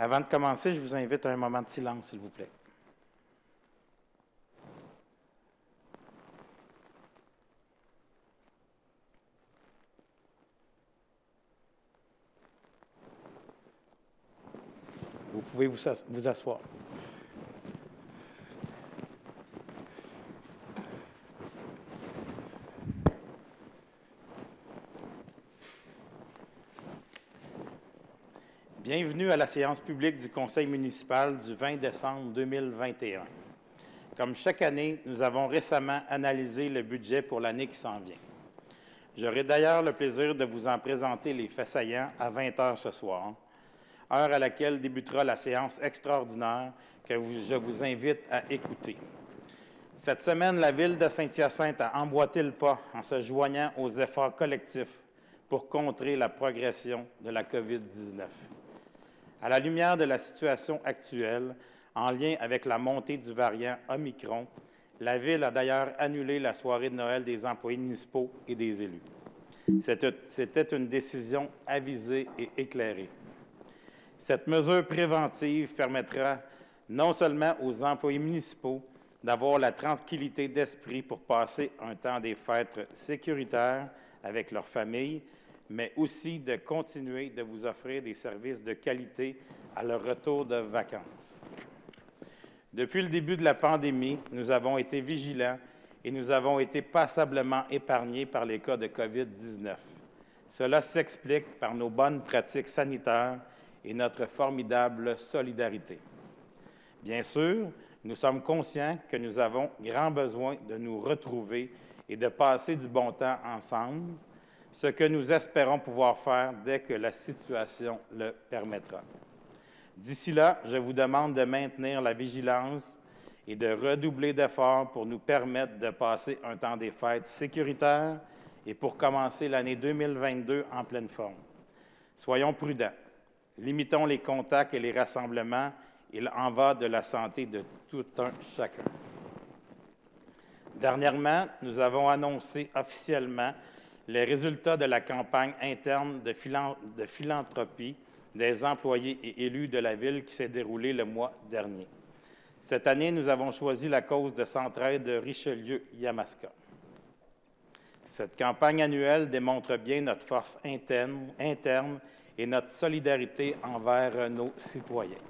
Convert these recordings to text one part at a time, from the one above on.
Avant de commencer, je vous invite à un moment de silence, s'il vous plaît. Vous pouvez vous asseoir. Bienvenue à la séance publique du Conseil municipal du 20 décembre 2021. Comme chaque année, nous avons récemment analysé le budget pour l'année qui s'en vient. J'aurai d'ailleurs le plaisir de vous en présenter les faits saillants à 20 h ce soir, heure à laquelle débutera la séance extraordinaire que je vous invite à écouter. Cette semaine, la Ville de Saint-Hyacinthe a emboîté le pas en se joignant aux efforts collectifs pour contrer la progression de la COVID-19. À la lumière de la situation actuelle, en lien avec la montée du variant Omicron, la Ville a d'ailleurs annulé la soirée de Noël des employés municipaux et des élus. C'était une décision avisée et éclairée. Cette mesure préventive permettra non seulement aux employés municipaux d'avoir la tranquillité d'esprit pour passer un temps des fêtes sécuritaires avec leurs familles, mais aussi de continuer de vous offrir des services de qualité à leur retour de vacances. Depuis le début de la pandémie, nous avons été vigilants et nous avons été passablement épargnés par les cas de COVID-19. Cela s'explique par nos bonnes pratiques sanitaires et notre formidable solidarité. Bien sûr, nous sommes conscients que nous avons grand besoin de nous retrouver et de passer du bon temps ensemble, ce que nous espérons pouvoir faire dès que la situation le permettra. D'ici là, je vous demande de maintenir la vigilance et de redoubler d'efforts pour nous permettre de passer un temps des fêtes sécuritaire et pour commencer l'année 2022 en pleine forme. Soyons prudents, limitons les contacts et les rassemblements, il en va de la santé de tout un chacun. Dernièrement, nous avons annoncé officiellement les résultats de la campagne interne de philanthropie des employés et élus de la Ville qui s'est déroulée le mois dernier. Cette année, nous avons choisi la cause de Centraide de Richelieu-Yamaska. Cette campagne annuelle démontre bien notre force interne et notre solidarité envers nos citoyens.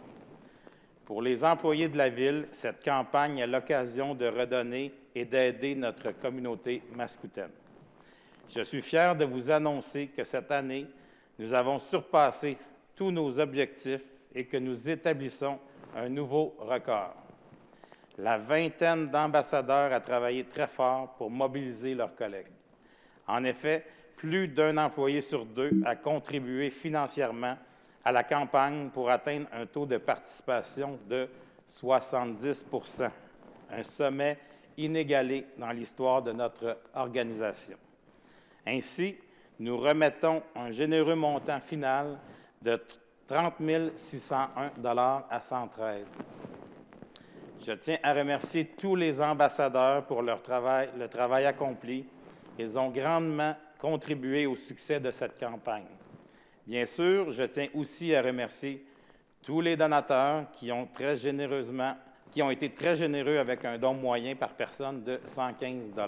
Pour les employés de la Ville, cette campagne est l'occasion de redonner et d'aider notre communauté mascoutaine. Je suis fier de vous annoncer que cette année, nous avons surpassé tous nos objectifs et que nous établissons un nouveau record. La vingtaine d'ambassadeurs a travaillé très fort pour mobiliser leurs collègues. En effet, plus d'un employé sur deux a contribué financièrement à la campagne pour atteindre un taux de participation de 70 %, un sommet inégalé dans l'histoire de notre organisation. Ainsi, nous remettons un généreux montant final de 30 601 $ à Centraide. Je tiens à remercier tous les ambassadeurs pour le travail accompli. Ils ont grandement contribué au succès de cette campagne. Bien sûr, je tiens aussi à remercier tous les donateurs qui ont été très généreux avec un don moyen par personne de 115 $.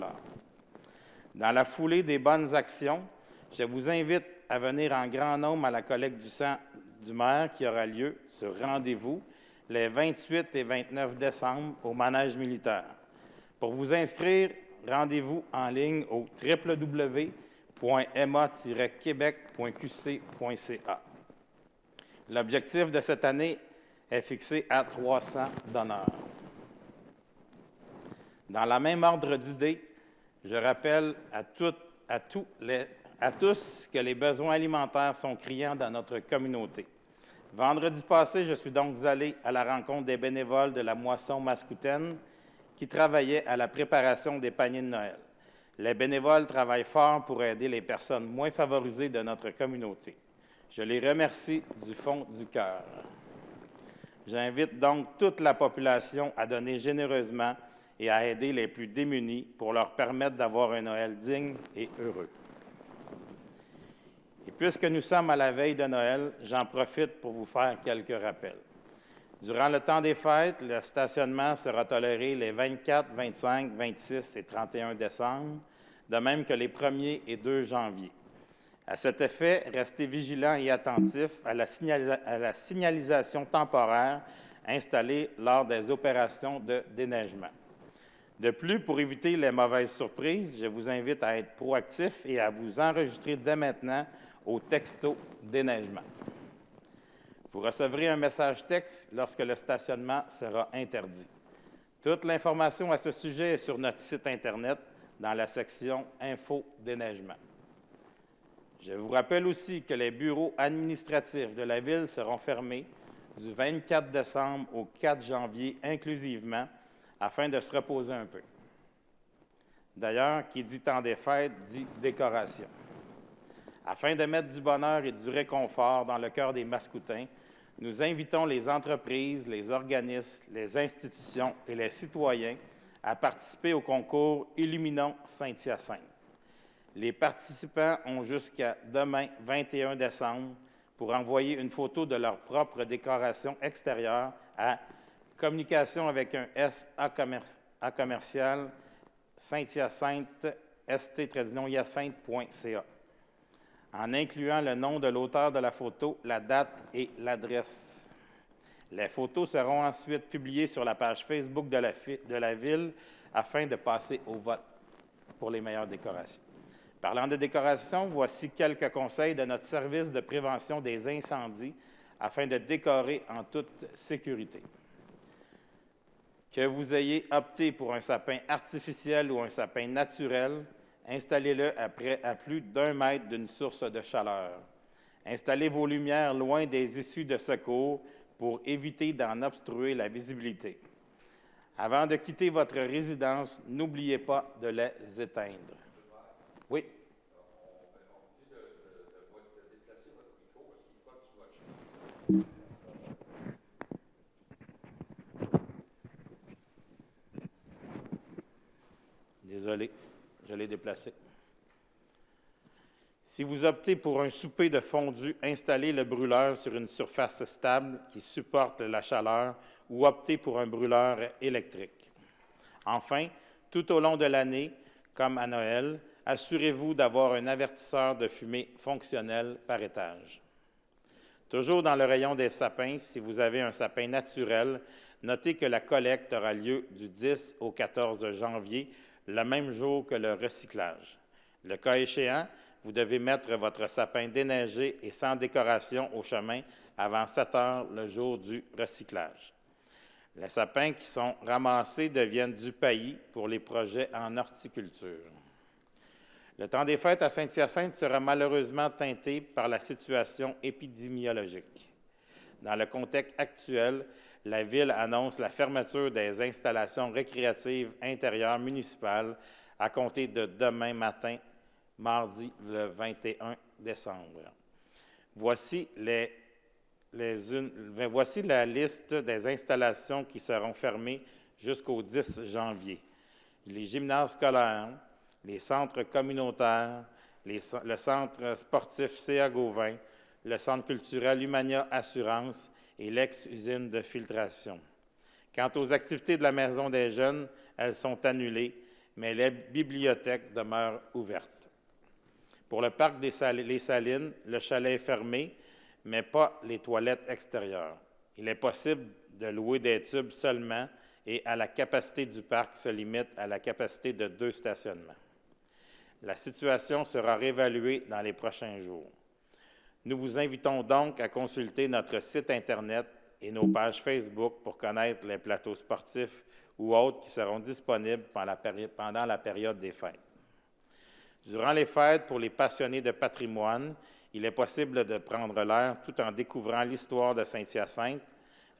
Dans la foulée des bonnes actions, je vous invite à venir en grand nombre à la collecte du sang du maire qui aura lieu sur rendez-vous les 28 et 29 décembre au manège militaire. Pour vous inscrire, rendez-vous en ligne au www.ma-quebec.qc.ca. L'objectif de cette année est fixé à 300 donneurs. Dans la même ordre d'idées, je rappelle à tous que les besoins alimentaires sont criants dans notre communauté. Vendredi passé, je suis donc allé à la rencontre des bénévoles de la moisson mascoutaine qui travaillaient à la préparation des paniers de Noël. Les bénévoles travaillent fort pour aider les personnes moins favorisées de notre communauté. Je les remercie du fond du cœur. J'invite donc toute la population à donner généreusement et à aider les plus démunis pour leur permettre d'avoir un Noël digne et heureux. Et puisque nous sommes à la veille de Noël, j'en profite pour vous faire quelques rappels. Durant le temps des fêtes, le stationnement sera toléré les 24, 25, 26 et 31 décembre, de même que les 1er et 2 janvier. À cet effet, restez vigilants et attentifs à la signalisation temporaire installée lors des opérations de déneigement. De plus, pour éviter les mauvaises surprises, je vous invite à être proactif et à vous enregistrer dès maintenant au texto déneigement. Vous recevrez un message texte lorsque le stationnement sera interdit. Toute l'information à ce sujet est sur notre site Internet dans la section « Info déneigement ». Je vous rappelle aussi que les bureaux administratifs de la Ville seront fermés du 24 décembre au 4 janvier inclusivement, afin de se reposer un peu. D'ailleurs, qui dit temps des fêtes, dit décoration. Afin de mettre du bonheur et du réconfort dans le cœur des Mascoutins, nous invitons les entreprises, les organismes, les institutions et les citoyens à participer au concours Illuminons Saint-Hyacinthe. Les participants ont jusqu'à demain, 21 décembre, pour envoyer une photo de leur propre décoration extérieure à communication avec un S à commercial Saint-Hyacinthe, st-hyacinthe.ca, en incluant le nom de l'auteur de la photo, la date et l'adresse. Les photos seront ensuite publiées sur la page Facebook de la Ville afin de passer au vote pour les meilleures décorations. Parlant de décoration, voici quelques conseils de notre service de prévention des incendies afin de décorer en toute sécurité. Que vous ayez opté pour un sapin artificiel ou un sapin naturel, installez-le à plus d'1 mètre d'une source de chaleur. Installez vos lumières loin des issues de secours pour éviter d'en obstruer la visibilité. Avant de quitter votre résidence, n'oubliez pas de les éteindre. Oui. On dit de déplacer votre micro parce qu'il frotte sur votre chaise. Désolé, je l'ai déplacé. Si vous optez pour un souper de fondu, installez le brûleur sur une surface stable qui supporte la chaleur ou optez pour un brûleur électrique. Enfin, tout au long de l'année, comme à Noël, assurez-vous d'avoir un avertisseur de fumée fonctionnel par étage. Toujours dans le rayon des sapins, si vous avez un sapin naturel, notez que la collecte aura lieu du 10 au 14 janvier, le même jour que le recyclage. Le cas échéant, vous devez mettre votre sapin déneigé et sans décoration au chemin avant 7 heures le jour du recyclage. Les sapins qui sont ramassés deviennent du paillis pour les projets en horticulture. Le temps des fêtes à Saint-Hyacinthe sera malheureusement teinté par la situation épidémiologique. Dans le contexte actuel, la Ville annonce la fermeture des installations récréatives intérieures municipales à compter de demain matin, mardi le 21 décembre. Voici la liste des installations qui seront fermées jusqu'au 10 janvier. Les gymnases scolaires, les centres communautaires, le centre sportif C.A. Gauvin, le centre culturel Humania Assurance et l'ex-usine de filtration. Quant aux activités de la Maison des jeunes, elles sont annulées, mais les bibliothèques demeurent ouvertes. Pour le parc des Salines, le chalet est fermé, mais pas les toilettes extérieures. Il est possible de louer des tubes seulement et la capacité du parc se limite à la capacité de 2 stationnements. La situation sera réévaluée dans les prochains jours. Nous vous invitons donc à consulter notre site Internet et nos pages Facebook pour connaître les plateaux sportifs ou autres qui seront disponibles pendant la période des fêtes. Durant les fêtes, pour les passionnés de patrimoine, il est possible de prendre l'air tout en découvrant l'histoire de Saint-Hyacinthe.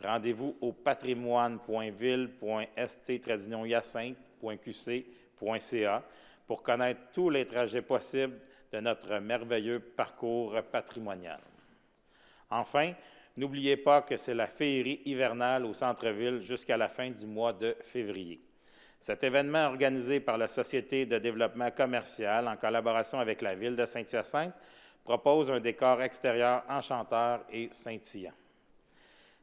Rendez-vous au patrimoine.ville.st-hyacinthe.qc.ca pour connaître tous les trajets possibles de notre merveilleux parcours patrimonial. Enfin, n'oubliez pas que c'est la féerie hivernale au centre-ville jusqu'à la fin du mois de février. Cet événement organisé par la Société de développement commercial en collaboration avec la Ville de Saint-Hyacinthe propose un décor extérieur enchanteur et scintillant.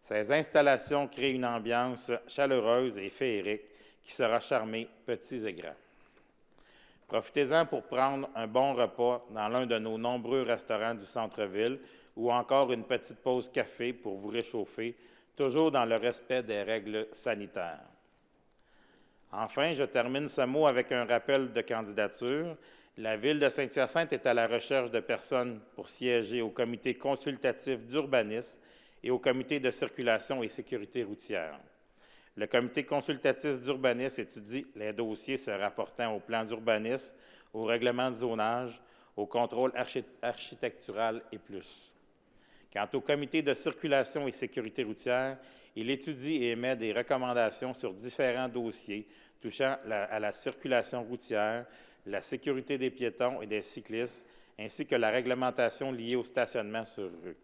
Ces installations créent une ambiance chaleureuse et féerique qui sera charmer petits et grands. Profitez-en pour prendre un bon repas dans l'un de nos nombreux restaurants du centre-ville ou encore une petite pause café pour vous réchauffer, toujours dans le respect des règles sanitaires. Enfin, je termine ce mot avec un rappel de candidature. La Ville de Saint-Hyacinthe est à la recherche de personnes pour siéger au comité consultatif d'urbanisme et au comité de circulation et sécurité routière. Le comité consultatif d'urbanisme étudie les dossiers se rapportant au plan d'urbanisme, au règlement de zonage, au contrôle architectural et plus. Quant au comité de circulation et sécurité routière, il étudie et émet des recommandations sur différents dossiers touchant à la circulation routière, la sécurité des piétons et des cyclistes, ainsi que la réglementation liée au stationnement sur rue.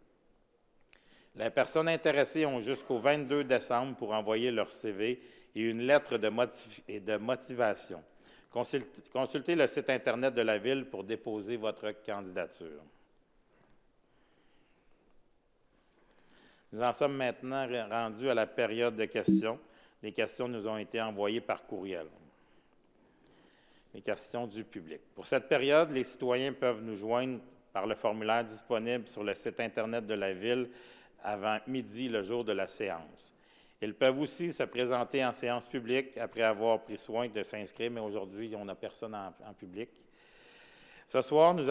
Les personnes intéressées ont jusqu'au 22 décembre pour envoyer leur CV et une lettre de motivation. Consultez le site Internet de la Ville pour déposer votre candidature. Nous en sommes maintenant rendus à la période de questions. Les questions nous ont été envoyées par courriel. Les questions du public. Pour cette période, les citoyens peuvent nous joindre par le formulaire disponible sur le site Internet de la Ville avant midi le jour de la séance. Ils peuvent aussi se présenter en séance publique après avoir pris soin de s'inscrire, mais aujourd'hui, on n'a personne en public. Ce soir, nous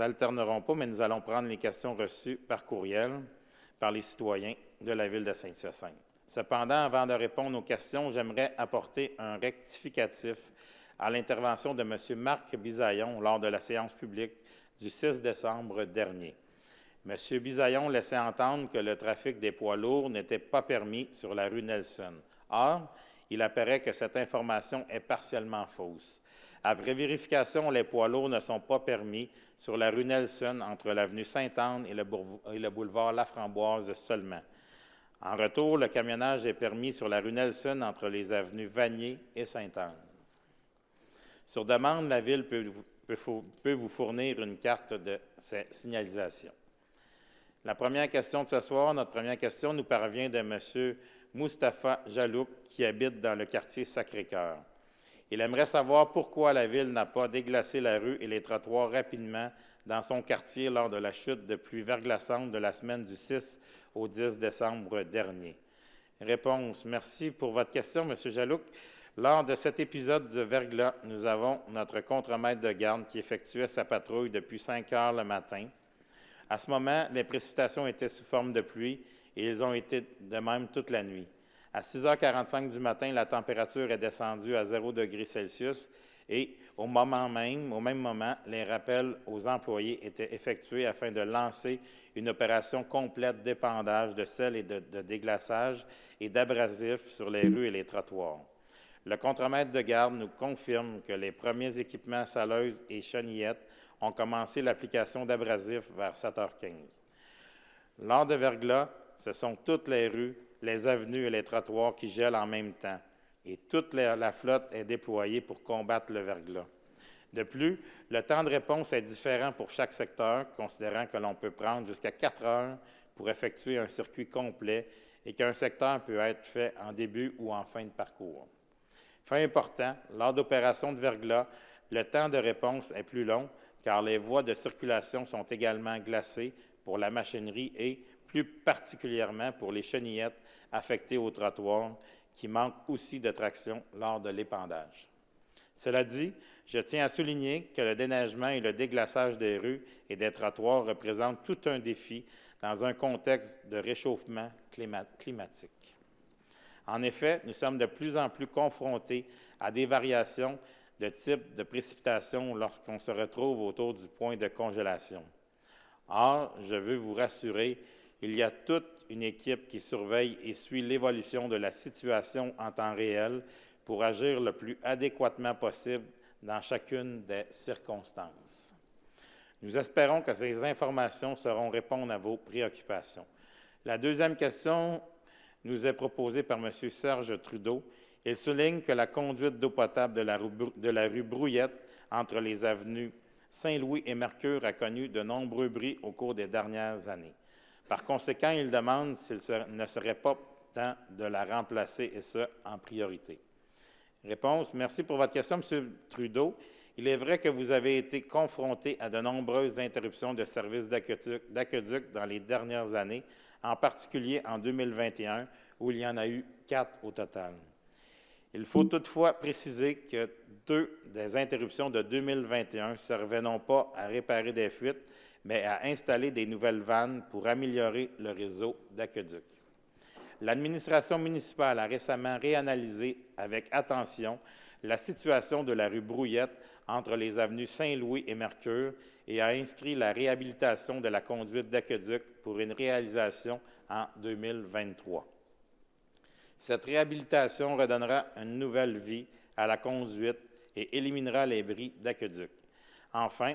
alternerons pas, mais nous allons prendre les questions reçues par courriel par les citoyens de la Ville de Saint-Hyacinthe. Cependant, avant de répondre aux questions, j'aimerais apporter un rectificatif à l'intervention de M. Marc Bisaillon lors de la séance publique du 6 décembre dernier. M. Bisaillon laissait entendre que le trafic des poids lourds n'était pas permis sur la rue Nelson. Or, il apparaît que cette information est partiellement fausse. Après vérification, les poids lourds ne sont pas permis sur la rue Nelson entre l'avenue Sainte-Anne et le boulevard Laframboise seulement. En retour, le camionnage est permis sur la rue Nelson entre les avenues Vanier et Sainte-Anne. Sur demande, la Ville peut vous fournir une carte de ces signalisations. La première question de ce soir, notre première question nous parvient de M. Moustapha Jalouk, qui habite dans le quartier Sacré-Cœur. Il aimerait savoir pourquoi la Ville n'a pas déglacé la rue et les trottoirs rapidement dans son quartier lors de la chute de pluie verglaçante de la semaine du 6 au 10 décembre dernier. Réponse. Merci pour votre question, M. Jalouk. Lors de cet épisode de verglas, nous avons notre contremaître de garde qui effectuait sa patrouille depuis 5 heures le matin. À ce moment, les précipitations étaient sous forme de pluie et ils ont été de même toute la nuit. À 6h45 du matin, la température est descendue à 0 degré Celsius et au même moment, les rappels aux employés étaient effectués afin de lancer une opération complète d'épandage de sel et de déglaçage et d'abrasifs sur les rues et les trottoirs. Le contremaître de garde nous confirme que les premiers équipements saleuses et chenillettes ont commencé l'application d'abrasifs vers 7h15. Lors de verglas, ce sont toutes les rues, les avenues et les trottoirs qui gèlent en même temps, et toute la flotte est déployée pour combattre le verglas. De plus, le temps de réponse est différent pour chaque secteur, considérant que l'on peut prendre jusqu'à 4 heures pour effectuer un circuit complet et qu'un secteur peut être fait en début ou en fin de parcours. Fait important, lors d'opérations de verglas, le temps de réponse est plus long car les voies de circulation sont également glacées pour la machinerie et, plus particulièrement, pour les chenillettes affectées au trottoir qui manquent aussi de traction lors de l'épandage. Cela dit, je tiens à souligner que le déneigement et le déglaçage des rues et des trottoirs représentent tout un défi dans un contexte de réchauffement climatique. En effet, nous sommes de plus en plus confrontés à des variations de type de précipitation lorsqu'on se retrouve autour du point de congélation. Or, je veux vous rassurer, il y a toute une équipe qui surveille et suit l'évolution de la situation en temps réel pour agir le plus adéquatement possible dans chacune des circonstances. Nous espérons que ces informations sauront répondre à vos préoccupations. La deuxième question nous est proposée par M. Serge Trudeau. Il souligne que la conduite d'eau potable de la rue Brouillette entre les avenues Saint-Louis et Mercure a connu de nombreux bris au cours des dernières années. Par conséquent, il demande s'il ne serait pas temps de la remplacer, et ce, en priorité. Réponse. Merci pour votre question, M. Trudeau. Il est vrai que vous avez été confronté à de nombreuses interruptions de services d'aqueduc dans les dernières années, en particulier en 2021, où il y en a eu 4 au total. Il faut toutefois préciser que 2 des interruptions de 2021 servaient non pas à réparer des fuites, mais à installer des nouvelles vannes pour améliorer le réseau d'aqueduc. L'administration municipale a récemment réanalysé avec attention la situation de la rue Brouillette entre les avenues Saint-Louis et Mercure et a inscrit la réhabilitation de la conduite d'aqueduc pour une réalisation en 2023. Cette réhabilitation redonnera une nouvelle vie à la conduite et éliminera les bris d'aqueduc. Enfin,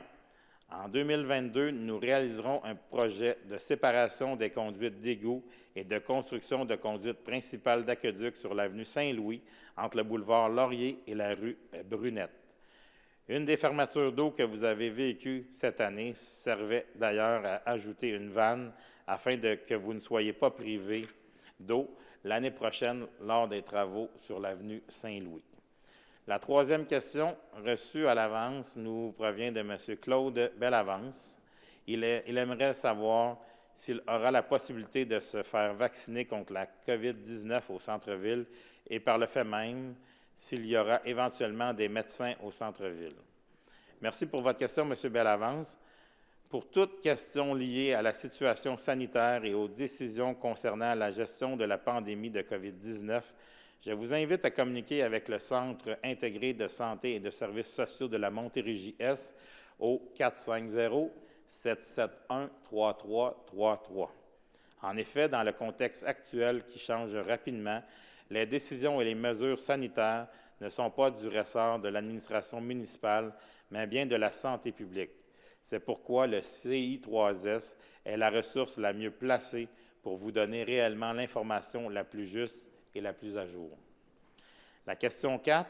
en 2022, nous réaliserons un projet de séparation des conduites d'égout et de construction de conduites principales d'aqueduc sur l'avenue Saint-Louis entre le boulevard Laurier et la rue Brunette. Une des fermetures d'eau que vous avez vécues cette année servait d'ailleurs à ajouter une vanne afin que vous ne soyez pas privés d'eau l'année prochaine lors des travaux sur l'avenue Saint-Louis. La troisième question reçue à l'avance nous provient de M. Claude Bellavance. Il aimerait savoir s'il aura la possibilité de se faire vacciner contre la COVID-19 au centre-ville et par le fait même, s'il y aura éventuellement des médecins au centre-ville. Merci pour votre question, M. Bellavance. Pour toute question liée à la situation sanitaire et aux décisions concernant la gestion de la pandémie de COVID-19, je vous invite à communiquer avec le Centre intégré de santé et de services sociaux de la Montérégie-Est au 450-771-3333. En effet, dans le contexte actuel qui change rapidement, les décisions et les mesures sanitaires ne sont pas du ressort de l'administration municipale, mais bien de la santé publique. C'est pourquoi le CI3S est la ressource la mieux placée pour vous donner réellement l'information la plus juste et la plus à jour. La question 4,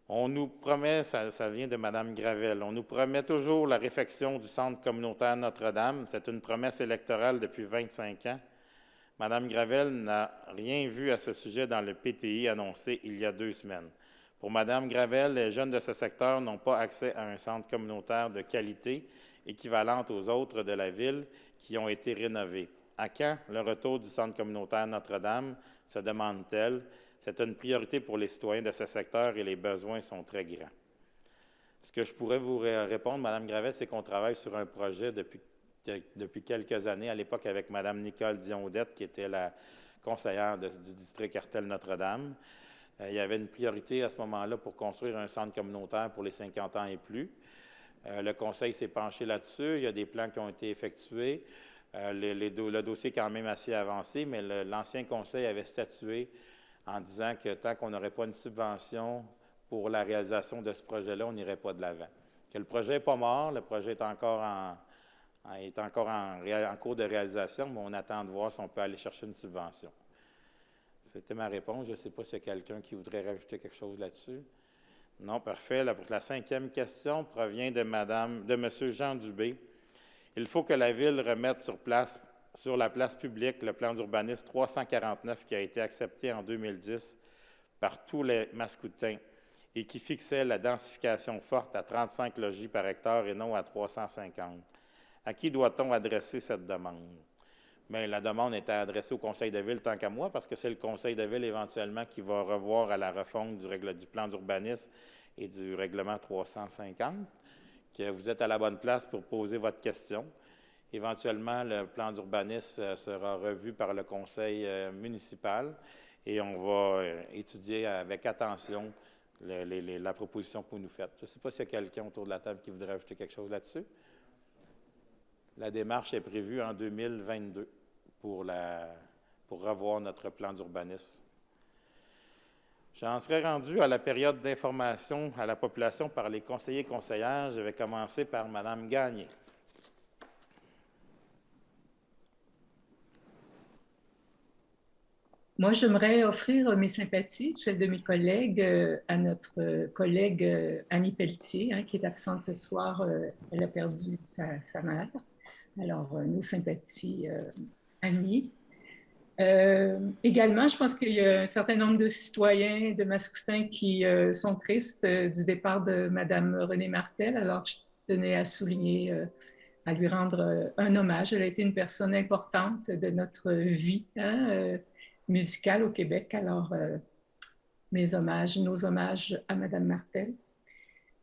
on nous promet, ça vient de Mme Gravel, on nous promet toujours la réfection du centre communautaire Notre-Dame. C'est une promesse électorale depuis 25 ans. Mme Gravel n'a rien vu à ce sujet dans le PTI annoncé il y a 2 semaines. Pour Mme Gravel, les jeunes de ce secteur n'ont pas accès à un centre communautaire de qualité équivalente aux autres de la ville qui ont été rénovés. À quand le retour du centre communautaire Notre-Dame, se demande-t-elle? C'est une priorité pour les citoyens de ce secteur et les besoins sont très grands. Ce que je pourrais vous répondre, Mme Gravel, c'est qu'on travaille sur un projet depuis quelques années, à l'époque avec Mme Nicole Dion-Audette, qui était la conseillère du district Artel Notre-Dame. Il y avait une priorité à ce moment-là pour construire un centre communautaire pour les 50 ans et plus. Le conseil s'est penché là-dessus. Il y a des plans qui ont été effectués. Le dossier est quand même assez avancé, mais l'ancien conseil avait statué en disant que tant qu'on n'aurait pas une subvention pour la réalisation de ce projet-là, on n'irait pas de l'avant. Que le projet n'est pas mort, le projet est encore en cours de réalisation, mais on attend de voir si on peut aller chercher une subvention. C'était ma réponse. Je ne sais pas s'il y a quelqu'un qui voudrait rajouter quelque chose là-dessus. Non, parfait. La 5e question provient de M. Jean Dubé. Il faut que la Ville remette sur la place publique le plan d'urbanisme 349 qui a été accepté en 2010 par tous les Mascoutins et qui fixait la densification forte à 35 logis par hectare et non à 350. À qui doit-on adresser cette demande? Bien, la demande est adressée au Conseil de Ville tant qu'à moi, parce que c'est le Conseil de Ville éventuellement qui va revoir à la refonte du plan d'urbanisme et du règlement 350, que vous êtes à la bonne place pour poser votre question. Éventuellement, le plan d'urbanisme sera revu par le Conseil municipal et on va étudier avec attention la proposition que vous nous faites. Je ne sais pas s'il y a quelqu'un autour de la table qui voudrait ajouter quelque chose là-dessus. La démarche est prévue en 2022 pour revoir notre plan d'urbanisme. J'en serais rendu à la période d'information à la population par les conseillers et conseillères. Je vais commencer par Mme Gagné. Moi, j'aimerais offrir mes sympathies, celles de mes collègues, à notre collègue Annie Pelletier, hein, qui est absente ce soir. Elle a perdu sa mère. Alors, nos sympathies, Annie. Également, je pense qu'il y a un certain nombre de citoyens de Mascoutin qui sont tristes du départ de Mme Renée Martel. Alors, je tenais à souligner, à lui rendre un hommage. Elle a été une personne importante de notre vie, hein, musicale au Québec. Alors, nos hommages à Mme Martel.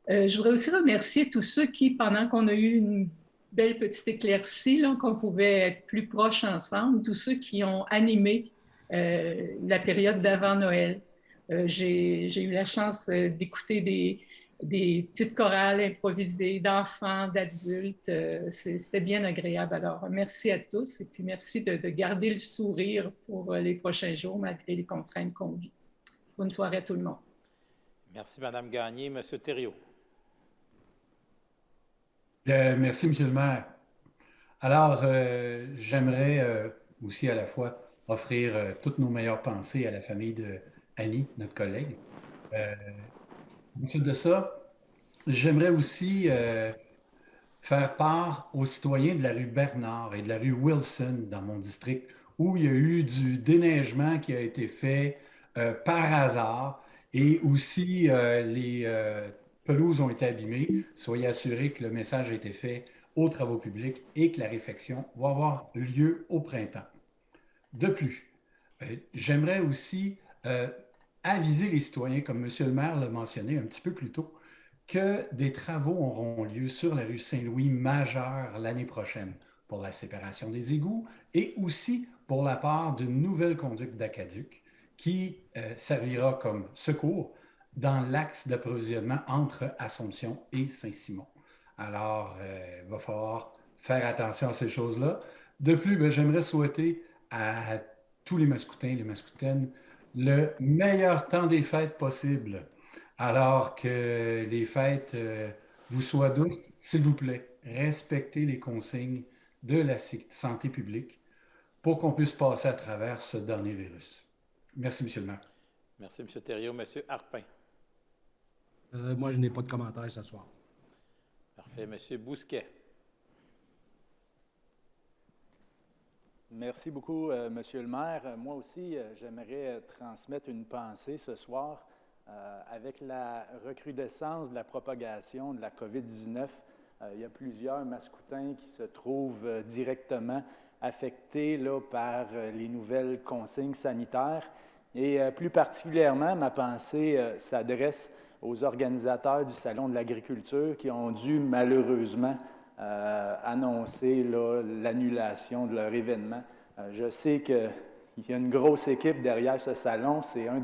Je voudrais aussi remercier tous ceux qui, pendant qu'on a eu une belle petite éclaircie, qu'on pouvait être plus proches ensemble, tous ceux qui ont animé la période d'avant Noël. J'ai eu la chance d'écouter des petites chorales improvisées d'enfants, d'adultes. C'était bien agréable. Alors, merci à tous et puis merci de garder le sourire pour les prochains jours malgré les contraintes qu'on vit. Bonne soirée à tout le monde. Merci, Mme Gagné. M. Thériault. Merci, M. le maire. Alors, j'aimerais aussi à la fois offrir toutes nos meilleures pensées à la famille de Annie, notre collègue. Ensuite de ça, j'aimerais aussi faire part aux citoyens de la rue Bernard et de la rue Wilson dans mon district, où il y a eu du déneigement qui a été fait par hasard et aussi les pelouses ont été abîmées. Soyez assurés que le message a été fait aux travaux publics et que la réfection va avoir lieu au printemps. De plus, j'aimerais aussi aviser les citoyens, comme M. le maire l'a mentionné un petit peu plus tôt, que des travaux auront lieu sur la rue Saint-Louis majeurs l'année prochaine pour la séparation des égouts et aussi pour la part d'une nouvelle conduite d'aqueduc qui servira comme secours dans l'axe d'approvisionnement entre Assomption et Saint-Simon. Alors, il va falloir faire attention à ces choses-là. De plus, j'aimerais souhaiter à tous les Mascoutins, les Mascoutaines, le meilleur temps des fêtes possible. Alors que les fêtes vous soient douces, s'il vous plaît, respectez les consignes de la santé publique pour qu'on puisse passer à travers ce dernier virus. Merci, M. le maire. Merci, M. Thériault. M. Harpin. Moi, je n'ai pas de commentaires ce soir. Parfait. M. Bousquet. Merci beaucoup, Monsieur le maire. Moi aussi, j'aimerais transmettre une pensée ce soir. Avec la recrudescence de la propagation de la COVID-19, il y a plusieurs Mascoutins qui se trouvent directement affectés là, par les nouvelles consignes sanitaires. Et plus particulièrement, ma pensée s'adresse aux organisateurs du Salon de l'agriculture qui ont dû malheureusement annoncer l'annulation de leur événement. Je sais qu'il y a une grosse équipe derrière ce salon. C'est un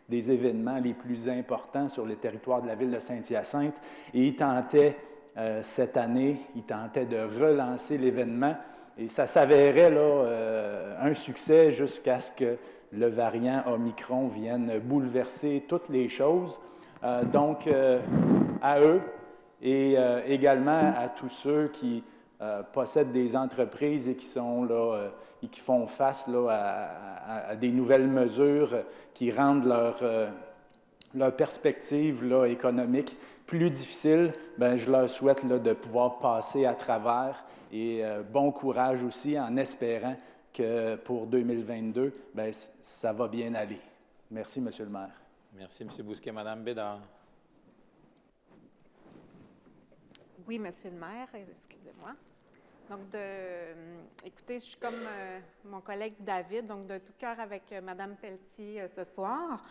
des événements les plus importants sur le territoire de la ville de Saint-Hyacinthe. Et ils tentaient, cette année, de relancer l'événement. Et ça s'avérait un succès jusqu'à ce que le variant Omicron vienne bouleverser toutes les choses. Donc, à eux et également à tous ceux qui possèdent des entreprises et qui sont là et qui font face là, à des nouvelles mesures qui rendent leur perspective là, économique plus difficile, je leur souhaite là, de pouvoir passer à travers et bon courage aussi en espérant que pour 2022, ça va bien aller. Merci, M. le maire. Merci, M. Bousquet. Mme Bédard. Oui, Monsieur le maire, excusez-moi. Donc, écoutez, je suis comme mon collègue David, donc de tout cœur avec Mme Pelletier ce soir.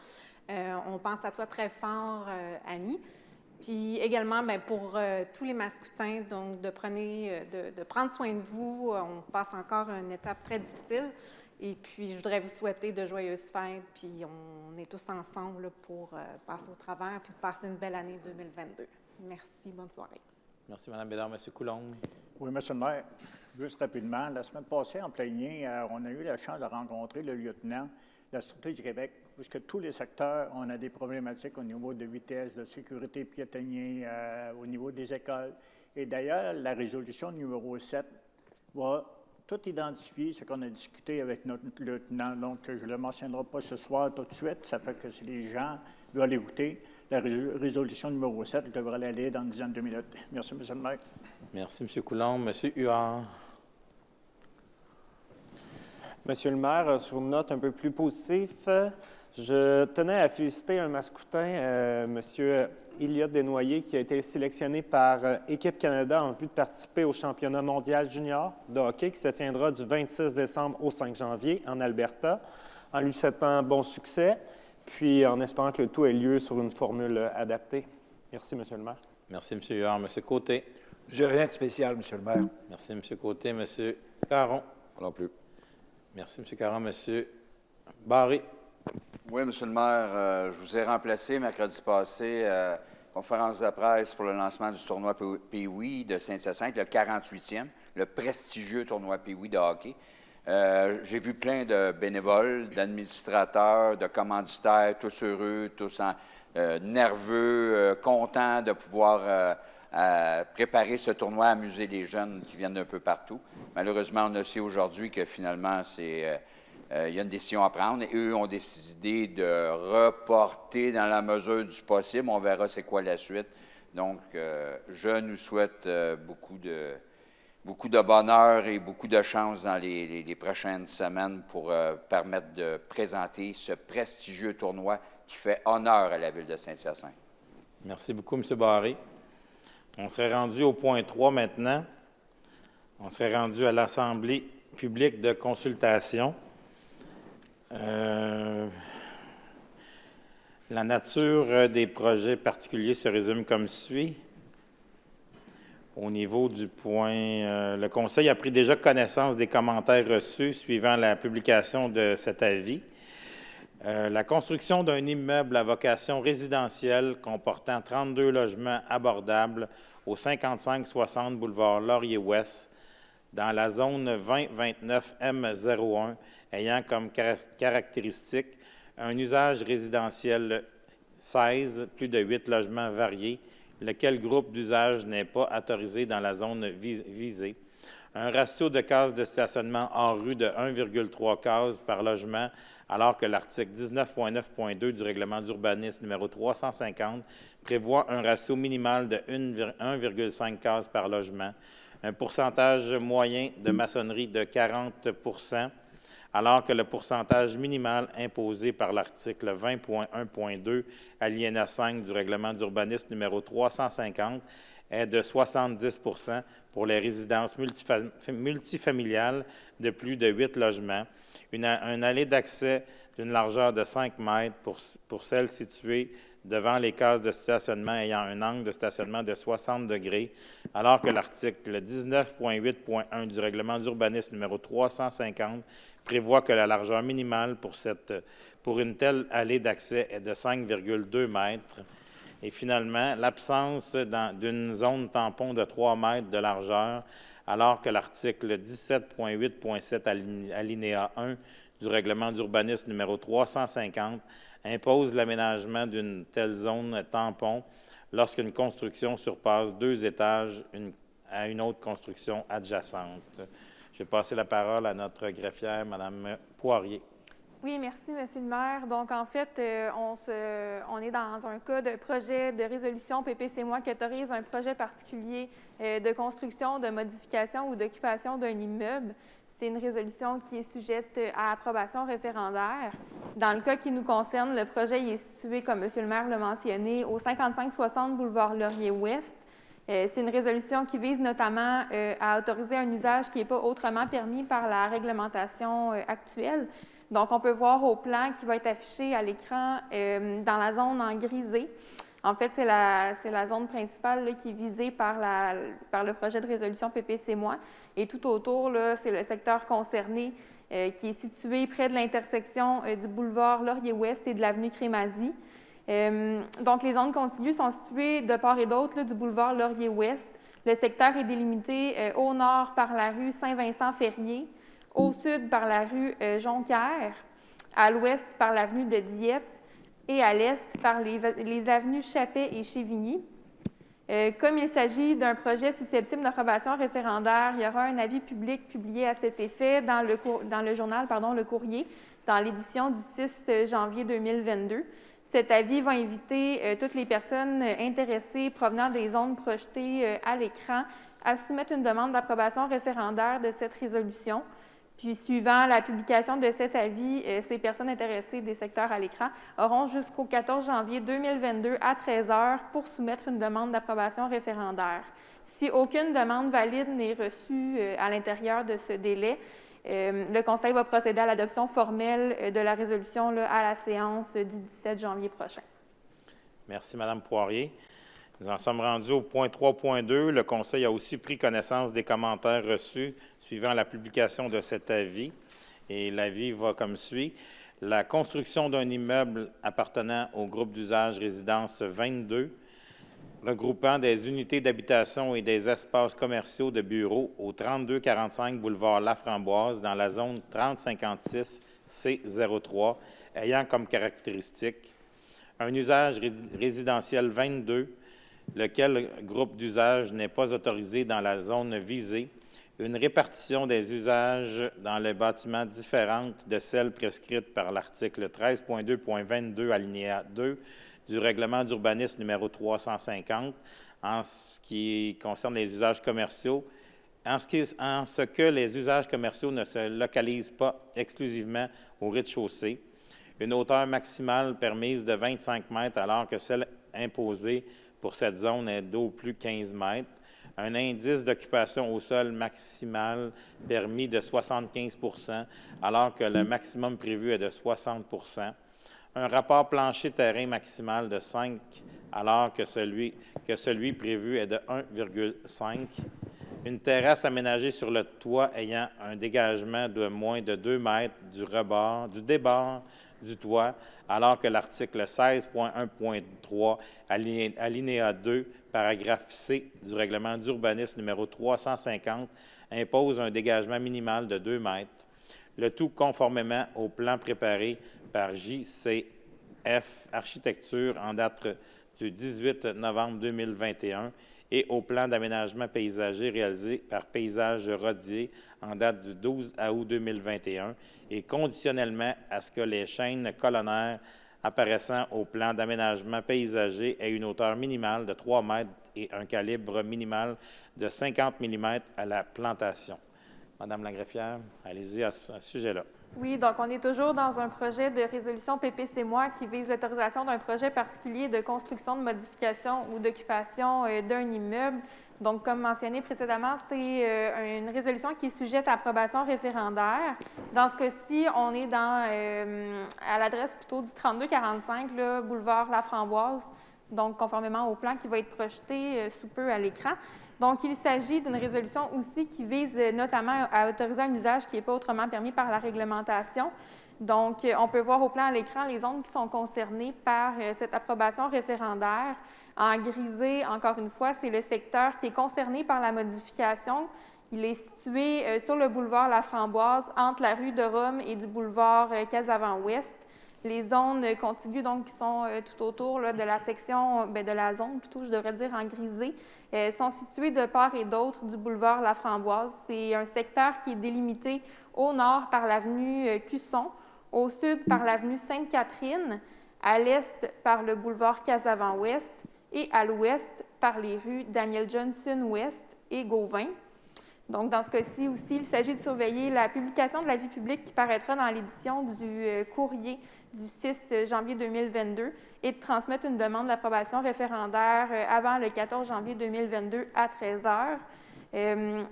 On pense à toi très fort, Annie. Puis également, pour tous les Mascoutins, donc de prendre soin de vous. On passe encore une étape très difficile. Et puis, je voudrais vous souhaiter de joyeuses fêtes. Puis, on est tous ensemble là, pour passer au travers puis passer une belle année 2022. Merci, bonne soirée. Merci, Mme Bédard. M. Coulombe. Oui, M. le maire. Juste rapidement, la semaine passée, en plénier, on a eu la chance de rencontrer le lieutenant de la Sûreté du Québec, puisque tous les secteurs, on a des problématiques au niveau de vitesse, de sécurité piétonnier, au niveau des écoles. Et d'ailleurs, la résolution numéro 7 va tout identifié, ce qu'on a discuté avec notre lieutenant. Donc, je ne le mentionnerai pas ce soir tout de suite. Ça fait que si les gens doivent l'écouter, la résolution numéro 7 devrait aller dans une dizaine de minutes. Merci, M. le maire. Merci, M. Coulombe. M. Huard. Monsieur le maire, sur une note un peu plus positive, je tenais à féliciter un Mascoutin, M. Elliott Desnoyers, qui a été sélectionné par Équipe Canada en vue de participer au championnat mondial junior de hockey qui se tiendra du 26 décembre au 5 janvier en Alberta, en lui souhaitant bon succès, puis en espérant que le tout ait lieu sur une formule adaptée. Merci, M. le maire. Merci, M. Huard. M. Côté. Je n'ai rien de spécial, M. le maire. Merci, M. Côté. M. Caron. Non plus. Merci, M. Caron. M. Barré. Oui, M. le maire, je vous ai remplacé mercredi passé conférence de presse pour le lancement du tournoi Pee-Wee de Saint-Hyacinthe, le 48e, le prestigieux tournoi Pee-Wee de hockey. J'ai vu plein de bénévoles, d'administrateurs, de commanditaires, tous heureux, tous nerveux, contents de pouvoir préparer ce tournoi, amuser les jeunes qui viennent d'un peu partout. Malheureusement, on a su aujourd'hui que finalement, il y a une décision à prendre et eux ont décidé de reporter dans la mesure du possible. On verra c'est quoi la suite. Donc, je nous souhaite beaucoup de bonheur et beaucoup de chance dans les prochaines semaines pour permettre de présenter ce prestigieux tournoi qui fait honneur à la ville de Saint-Hyacinthe. Merci beaucoup, M. Barré. On serait rendu au point 3 maintenant. On serait rendu à l'Assemblée publique de consultation. La nature des projets particuliers se résume comme suit. Au niveau du point, le Conseil a pris déjà connaissance des commentaires reçus suivant la publication de cet avis. La construction d'un immeuble à vocation résidentielle comportant 32 logements abordables au 55-60 boulevard Laurier-Ouest dans la zone 2029M01 ayant comme caractéristique un usage résidentiel 16, plus de 8 logements variés, lequel groupe d'usage n'est pas autorisé dans la zone visée, un ratio de cases de stationnement hors rue de 1,3 cases par logement, alors que l'article 19.9.2 du règlement d'urbanisme numéro 350 prévoit un ratio minimal de 1,5 cases par logement, un pourcentage moyen de maçonnerie de 40 %, alors que le pourcentage minimal imposé par l'article 20.1.2 alinéa 5 du règlement d'urbanisme numéro 350 est de 70 % pour les résidences multifamiliales de plus de 8 logements, un allée d'accès d'une largeur de 5 mètres pour celles situées devant les cases de stationnement ayant un angle de stationnement de 60 degrés, alors que l'article 19.8.1 du règlement d'urbanisme numéro 350 prévoit que la largeur minimale pour une telle allée d'accès est de 5,2 mètres. Et finalement, l'absence d'une zone tampon de 3 mètres de largeur, alors que l'article 17.8.7 alinéa 1 du règlement d'urbanisme numéro 350 impose l'aménagement d'une telle zone tampon lorsqu'une construction surpasse 2 étages à une autre construction adjacente. Je vais passer la parole à notre greffière, Mme Poirier. Oui, merci, Monsieur le maire. Donc, en fait, on est dans un cas de projet de résolution PPC-moi qui autorise un projet particulier de construction, de modification ou d'occupation d'un immeuble. C'est une résolution qui est sujette à approbation référendaire. Dans le cas qui nous concerne, le projet est situé, comme Monsieur le maire l'a mentionné, au 55-60 boulevard Laurier-Ouest. C'est une résolution qui vise notamment à autoriser un usage qui n'est pas autrement permis par la réglementation actuelle. Donc, on peut voir au plan qui va être affiché à l'écran dans la zone en grisé. En fait, c'est la zone principale là, qui est visée par le projet de résolution PPC-moi. Et tout autour, c'est le secteur concerné qui est situé près de l'intersection du boulevard Laurier-Ouest et de l'avenue Crémazie. Donc, les zones contiguës sont situées de part et d'autre du boulevard Laurier-Ouest. Le secteur est délimité au nord par la rue Saint-Vincent-Ferrier, au sud par la rue Jonquière, à l'ouest par l'avenue de Dieppe et à l'est par les avenues Chappet et Chevigny. Comme il s'agit d'un projet susceptible d'approbation référendaire, il y aura un avis public publié à cet effet dans le journal, Le Courrier, dans l'édition du 6 janvier 2022. Cet avis va inviter toutes les personnes intéressées provenant des zones projetées à l'écran à soumettre une demande d'approbation référendaire de cette résolution. Puis, suivant la publication de cet avis, ces personnes intéressées des secteurs à l'écran auront jusqu'au 14 janvier 2022 à 13 h pour soumettre une demande d'approbation référendaire. Si aucune demande valide n'est reçue à l'intérieur de ce délai, le Conseil va procéder à l'adoption formelle de la résolution à la séance du 17 janvier prochain. Merci, Mme Poirier. Nous en sommes rendus au point 3.2. Le Conseil a aussi pris connaissance des commentaires reçus suivant la publication de cet avis. Et l'avis va comme suit. La construction d'un immeuble appartenant au groupe d'usage résidence 22, regroupant des unités d'habitation et des espaces commerciaux de bureaux au 3245 boulevard Laframboise dans la zone 3056 C03, ayant comme caractéristique un usage résidentiel 22, lequel groupe d'usage n'est pas autorisé dans la zone visée, une répartition des usages dans les bâtiments différente de celle prescrite par l'article 13.2.22 alinéa 2 du règlement d'urbanisme numéro 350 en ce qui concerne les usages commerciaux, en ce que les usages commerciaux ne se localisent pas exclusivement au rez-de-chaussée, une hauteur maximale permise de 25 mètres alors que celle imposée pour cette zone est d'au plus 15 mètres, un indice d'occupation au sol maximal permis de 75 % alors que le maximum prévu est de 60 %, un rapport plancher-terrain maximal de 5 alors que celui prévu est de 1,5, une terrasse aménagée sur le toit ayant un dégagement de moins de 2 mètres du débord du toit, alors que l'article 16.1.3, alinéa 2, paragraphe C du règlement d'urbanisme numéro 350, impose un dégagement minimal de 2 mètres, le tout conformément au plan préparé par JCF Architecture en date du 18 novembre 2021 et au plan d'aménagement paysager réalisé par Paysage Rodier en date du 12 août 2021 et conditionnellement à ce que les chaînes colonnaires apparaissant au plan d'aménagement paysager aient une hauteur minimale de 3 mètres et un calibre minimal de 50 mm à la plantation. Madame la greffière, allez-y à ce sujet-là. Oui, donc on est toujours dans un projet de résolution PPC-MOI qui vise l'autorisation d'un projet particulier de construction, de modification ou d'occupation d'un immeuble. Donc, comme mentionné précédemment, c'est une résolution qui est sujette à approbation référendaire. Dans ce cas-ci, on est à l'adresse plutôt du 3245, là, boulevard Laframboise, donc conformément au plan qui va être projeté sous peu à l'écran. Donc, il s'agit d'une résolution aussi qui vise notamment à autoriser un usage qui n'est pas autrement permis par la réglementation. Donc, on peut voir au plan à l'écran les zones qui sont concernées par cette approbation référendaire. En grisé, encore une fois, c'est le secteur qui est concerné par la modification. Il est situé sur le boulevard Laframboise, entre la rue de Rome et du boulevard Casavant-Ouest. Les zones contiguës, donc, qui sont tout autour là, de la section, de la zone, plutôt, je devrais dire, en grisé, sont situées de part et d'autre du boulevard Laframboise. C'est un secteur qui est délimité au nord par l'avenue Cusson, au sud par l'avenue Sainte-Catherine, à l'est par le boulevard Casavant-Ouest et à l'ouest par les rues Daniel Johnson-Ouest et Gauvin. Donc, dans ce cas-ci aussi, il s'agit de surveiller la publication de l'avis public qui paraîtra dans l'édition du courrier du 6 janvier 2022 et de transmettre une demande d'approbation référendaire avant le 14 janvier 2022 à 13 h.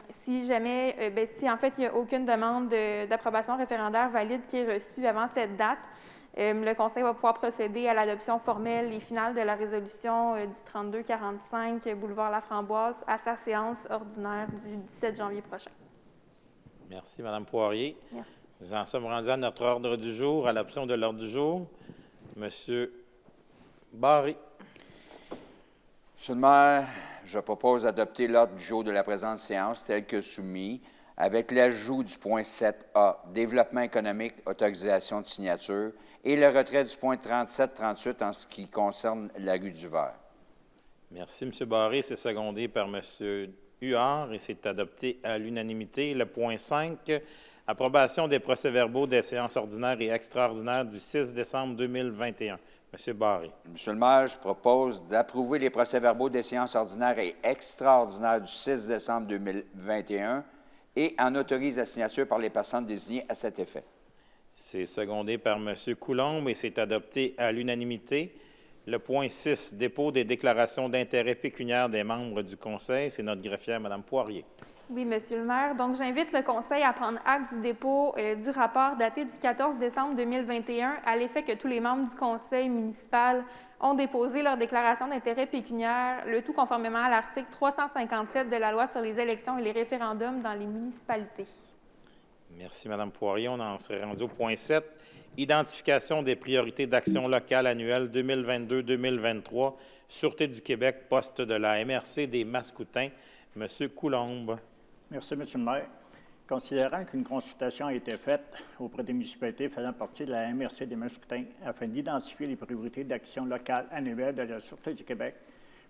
Si jamais, si en fait il n'y a aucune demande d'approbation référendaire valide qui est reçue avant cette date, le Conseil va pouvoir procéder à l'adoption formelle et finale de la résolution du 3245 boulevard Laframboise à sa séance ordinaire du 17 janvier prochain. Merci, Mme Poirier. Merci. Nous en sommes rendus à notre ordre du jour, à l'option de l'ordre du jour. Monsieur Barry. Monsieur le maire, je propose d'adopter l'ordre du jour de la présente séance tel que soumis, avec l'ajout du point 7A, développement économique, autorisation de signature, et le retrait du point 37-38 en ce qui concerne la rue du Vert. Merci, M. Barré. C'est secondé par M. Huard et c'est adopté à l'unanimité. Le point 5, approbation des procès-verbaux des séances ordinaires et extraordinaires du 6 décembre 2021. M. Barré. Monsieur le maire, je propose d'approuver les procès-verbaux des séances ordinaires et extraordinaires du 6 décembre 2021 et en autorise la signature par les personnes désignées à cet effet. C'est secondé par M. Coulombe et c'est adopté à l'unanimité. Le point 6, dépôt des déclarations d'intérêt pécuniaire des membres du Conseil. C'est notre greffière, Mme Poirier. Oui, Monsieur le maire. Donc, j'invite le Conseil à prendre acte du dépôt du rapport daté du 14 décembre 2021 à l'effet que tous les membres du Conseil municipal ont déposé leur déclaration d'intérêt pécuniaire, le tout conformément à l'article 357 de la Loi sur les élections et les référendums dans les municipalités. Merci, Mme Poirier. On en serait rendu au point 7. Identification des priorités d'action locale annuelle 2022-2023, Sûreté du Québec, poste de la MRC des Mascoutins. M. Coulombe. Merci, M. le maire. Considérant qu'une consultation a été faite auprès des municipalités faisant partie de la MRC des Mascoutins afin d'identifier les priorités d'action locale annuelle de la Sûreté du Québec,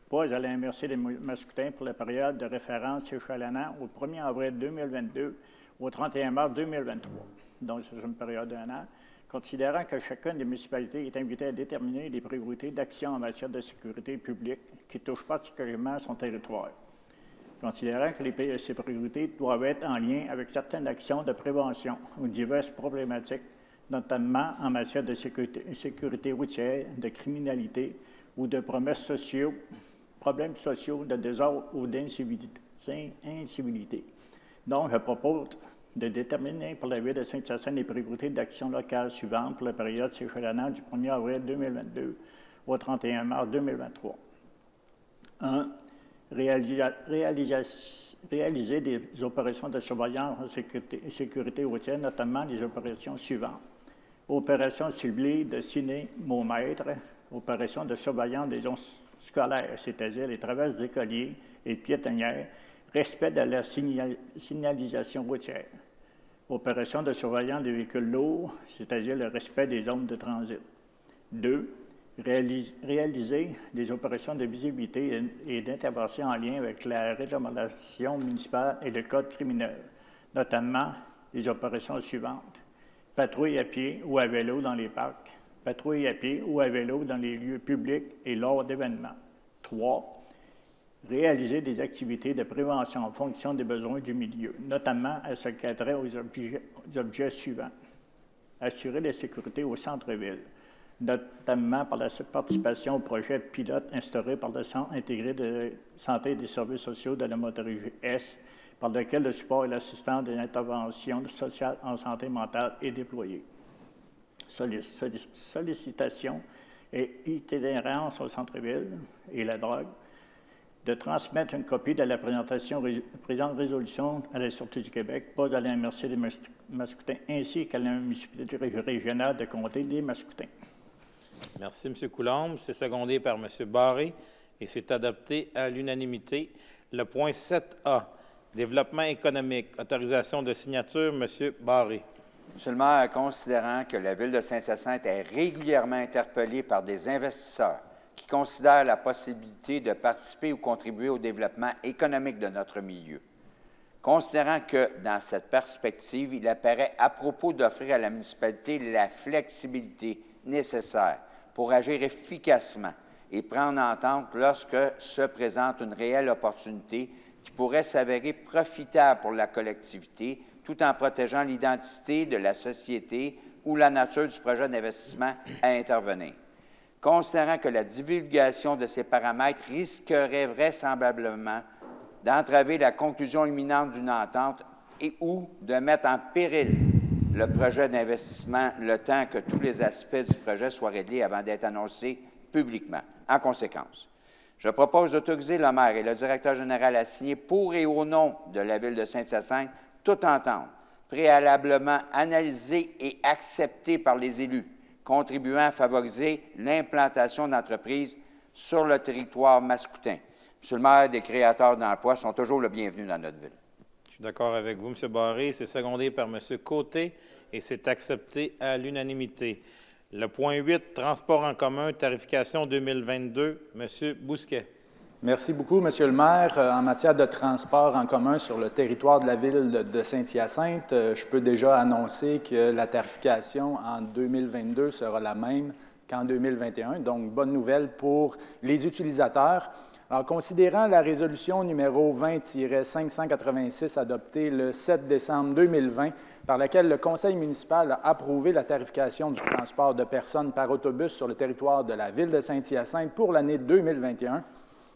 pas à la MRC des Mascoutins pour la période de référence échelonnant au 1er avril 2022 au 31 mars 2023. Donc, c'est une période d'un an. Considérant que chacune des municipalités est invitée à déterminer les priorités d'action en matière de sécurité publique qui touchent particulièrement son territoire. Considérant que ces priorités doivent être en lien avec certaines actions de prévention ou diverses problématiques, notamment en matière de sécurité routière, de criminalité ou de problèmes sociaux, de désordre ou d'incivilité. Donc, je propose de déterminer pour la Ville de Saint-Hyacinthe les priorités d'action locale suivantes pour la période s'échelonnant du 1er avril 2022 au 31 mars 2023. 1. Réaliser des opérations de surveillance en sécurité routière, notamment les opérations suivantes. Opération ciblée de cinémomètre, opération de surveillance des zones scolaires, c'est-à-dire les traverses d'écoliers et piétonnières, respect de la signalisation routière. Opération de surveillance des véhicules lourds, c'est-à-dire le respect des zones de transit. 2. Réaliser des opérations de visibilité et d'intervention en lien avec la réglementation municipale et le code criminel, notamment les opérations suivantes. Patrouille à pied ou à vélo dans les parcs, patrouille à pied ou à vélo dans les lieux publics et lors d'événements. 3. Réaliser des activités de prévention en fonction des besoins du milieu, notamment à ce qui a trait aux objets suivants. Assurer la sécurité au centre-ville, notamment par la participation au projet pilote instauré par le Centre intégré de santé et des services sociaux de la Montérégie Est, par lequel le support et l'assistance des interventions sociales en santé mentale est déployé. Sollicitation et itinérance au centre-ville et la drogue. De transmettre une copie de la présente résolution à la Sûreté du Québec, pas à la MRC des Mascoutins, ainsi qu'à la municipalité régionale de comté des Mascoutins. Merci, M. Coulombe. C'est secondé par M. Barré et c'est adopté à l'unanimité. Le point 7A, développement économique, autorisation de signature, M. Barré. Monsieur le maire, considérant que la Ville de Saint-Hyacinthe est régulièrement interpellée par des investisseurs qui considèrent la possibilité de participer ou contribuer au développement économique de notre milieu. Considérant que, dans cette perspective, il apparaît à propos d'offrir à la municipalité la flexibilité nécessaire pour agir efficacement et prendre en compte lorsque se présente une réelle opportunité qui pourrait s'avérer profitable pour la collectivité, tout en protégeant l'identité de la société ou la nature du projet d'investissement à intervenir. Considérant que la divulgation de ces paramètres risquerait vraisemblablement d'entraver la conclusion imminente d'une entente et ou de mettre en péril le projet d'investissement le temps que tous les aspects du projet soient réglés avant d'être annoncés publiquement. En conséquence, je propose d'autoriser le maire et le directeur général à signer pour et au nom de la Ville de Saint-Hyacinthe toute entente préalablement analysée et acceptée par les élus, contribuant à favoriser l'implantation d'entreprises sur le territoire mascoutin. Monsieur le maire, des créateurs d'emplois sont toujours le bienvenu dans notre ville. Je suis d'accord avec vous, M. Barré. C'est secondé par M. Côté et c'est accepté à l'unanimité. Le point 8, transport en commun, tarification 2022, M. Bousquet. Merci beaucoup, Monsieur le maire. En matière de transport en commun sur le territoire de la ville de Saint-Hyacinthe, je peux déjà annoncer que la tarification en 2022 sera la même qu'en 2021, donc bonne nouvelle pour les utilisateurs. Alors, considérant la résolution numéro 20-586 adoptée le 7 décembre 2020, par laquelle le conseil municipal a approuvé la tarification du transport de personnes par autobus sur le territoire de la ville de Saint-Hyacinthe pour l'année 2021,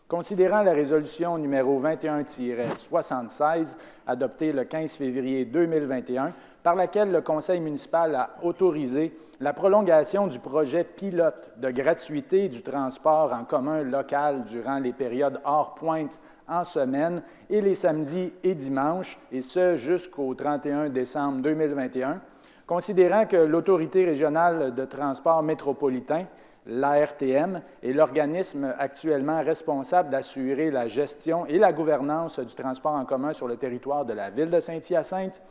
considérant la résolution numéro 21-76 adoptée le 15 février 2021, par laquelle le conseil municipal a autorisé la prolongation du projet pilote de gratuité du transport en commun local durant les périodes hors pointe en semaine et les samedis et dimanches, et ce jusqu'au 31 décembre 2021, considérant que l'Autorité régionale de transport métropolitain, l'ARTM, est l'organisme actuellement responsable d'assurer la gestion et la gouvernance du transport en commun sur le territoire de la ville de Saint-Hyacinthe,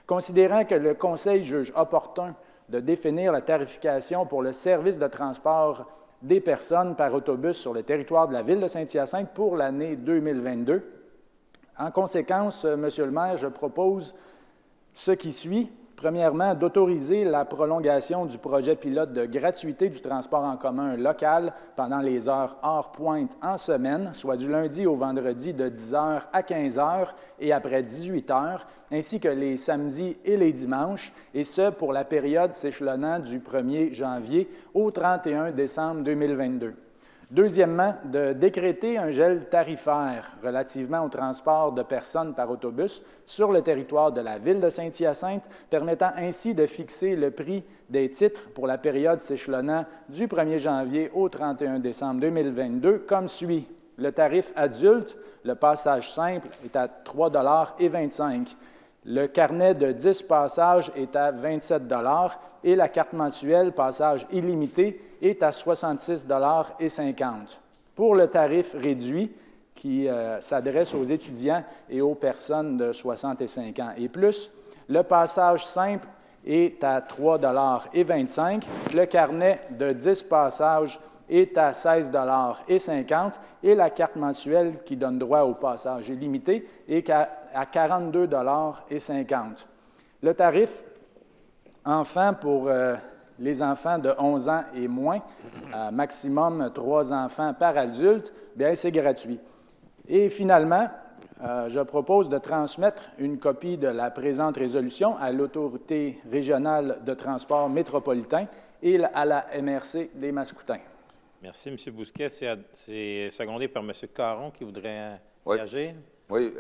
considérant que le Conseil juge opportun de définir la tarification pour le service de transport des personnes par autobus sur le territoire de la ville de Saint-Hyacinthe pour l'année 2022. En conséquence, Monsieur le maire, je propose ce qui suit. Premièrement, d'autoriser la prolongation du projet pilote de gratuité du transport en commun local pendant les heures hors pointe en semaine, soit du lundi au vendredi de 10h à 15h et après 18h, ainsi que les samedis et les dimanches, et ce pour la période s'échelonnant du 1er janvier au 31 décembre 2022. Deuxièmement, de décréter un gel tarifaire relativement au transport de personnes par autobus sur le territoire de la ville de Saint-Hyacinthe, permettant ainsi de fixer le prix des titres pour la période s'échelonnant du 1er janvier au 31 décembre 2022 comme suit. Le tarif adulte, le passage simple, est à 3,25 $. Le carnet de 10 passages est à 27 $ et la carte mensuelle passage illimité est à 66,50 $. Pour le tarif réduit, qui s'adresse aux étudiants et aux personnes de 65 ans et plus, le passage simple est à 3,25 $, le carnet de 10 passages est à 16,50 $ et la carte mensuelle qui donne droit au passage illimité est à 42,50 $. Le tarif enfant pour les enfants de 11 ans et moins, maximum 3 enfants par adulte, bien c'est gratuit. Et finalement, je propose de transmettre une copie de la présente résolution à l'Autorité régionale de transport métropolitain et à la MRC des Mascoutins. Merci, M. Bousquet. C'est secondé par M. Caron qui voudrait réagir. Oui.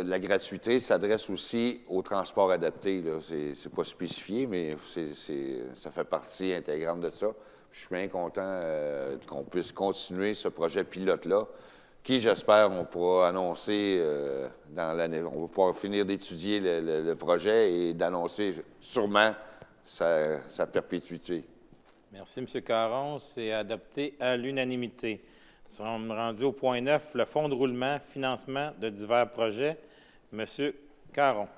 La gratuité s'adresse aussi au transport adapté. Ce n'est pas spécifié, mais ça fait partie intégrante de ça. Je suis bien content qu'on puisse continuer ce projet pilote-là, qui, j'espère, on pourra annoncer dans l'année. On va pouvoir finir d'étudier le projet et d'annoncer sûrement sa perpétuité. Merci, M. Caron. C'est adopté à l'unanimité. Nous sommes rendus au point 9, le fonds de roulement, financement de divers projets. M. Caron.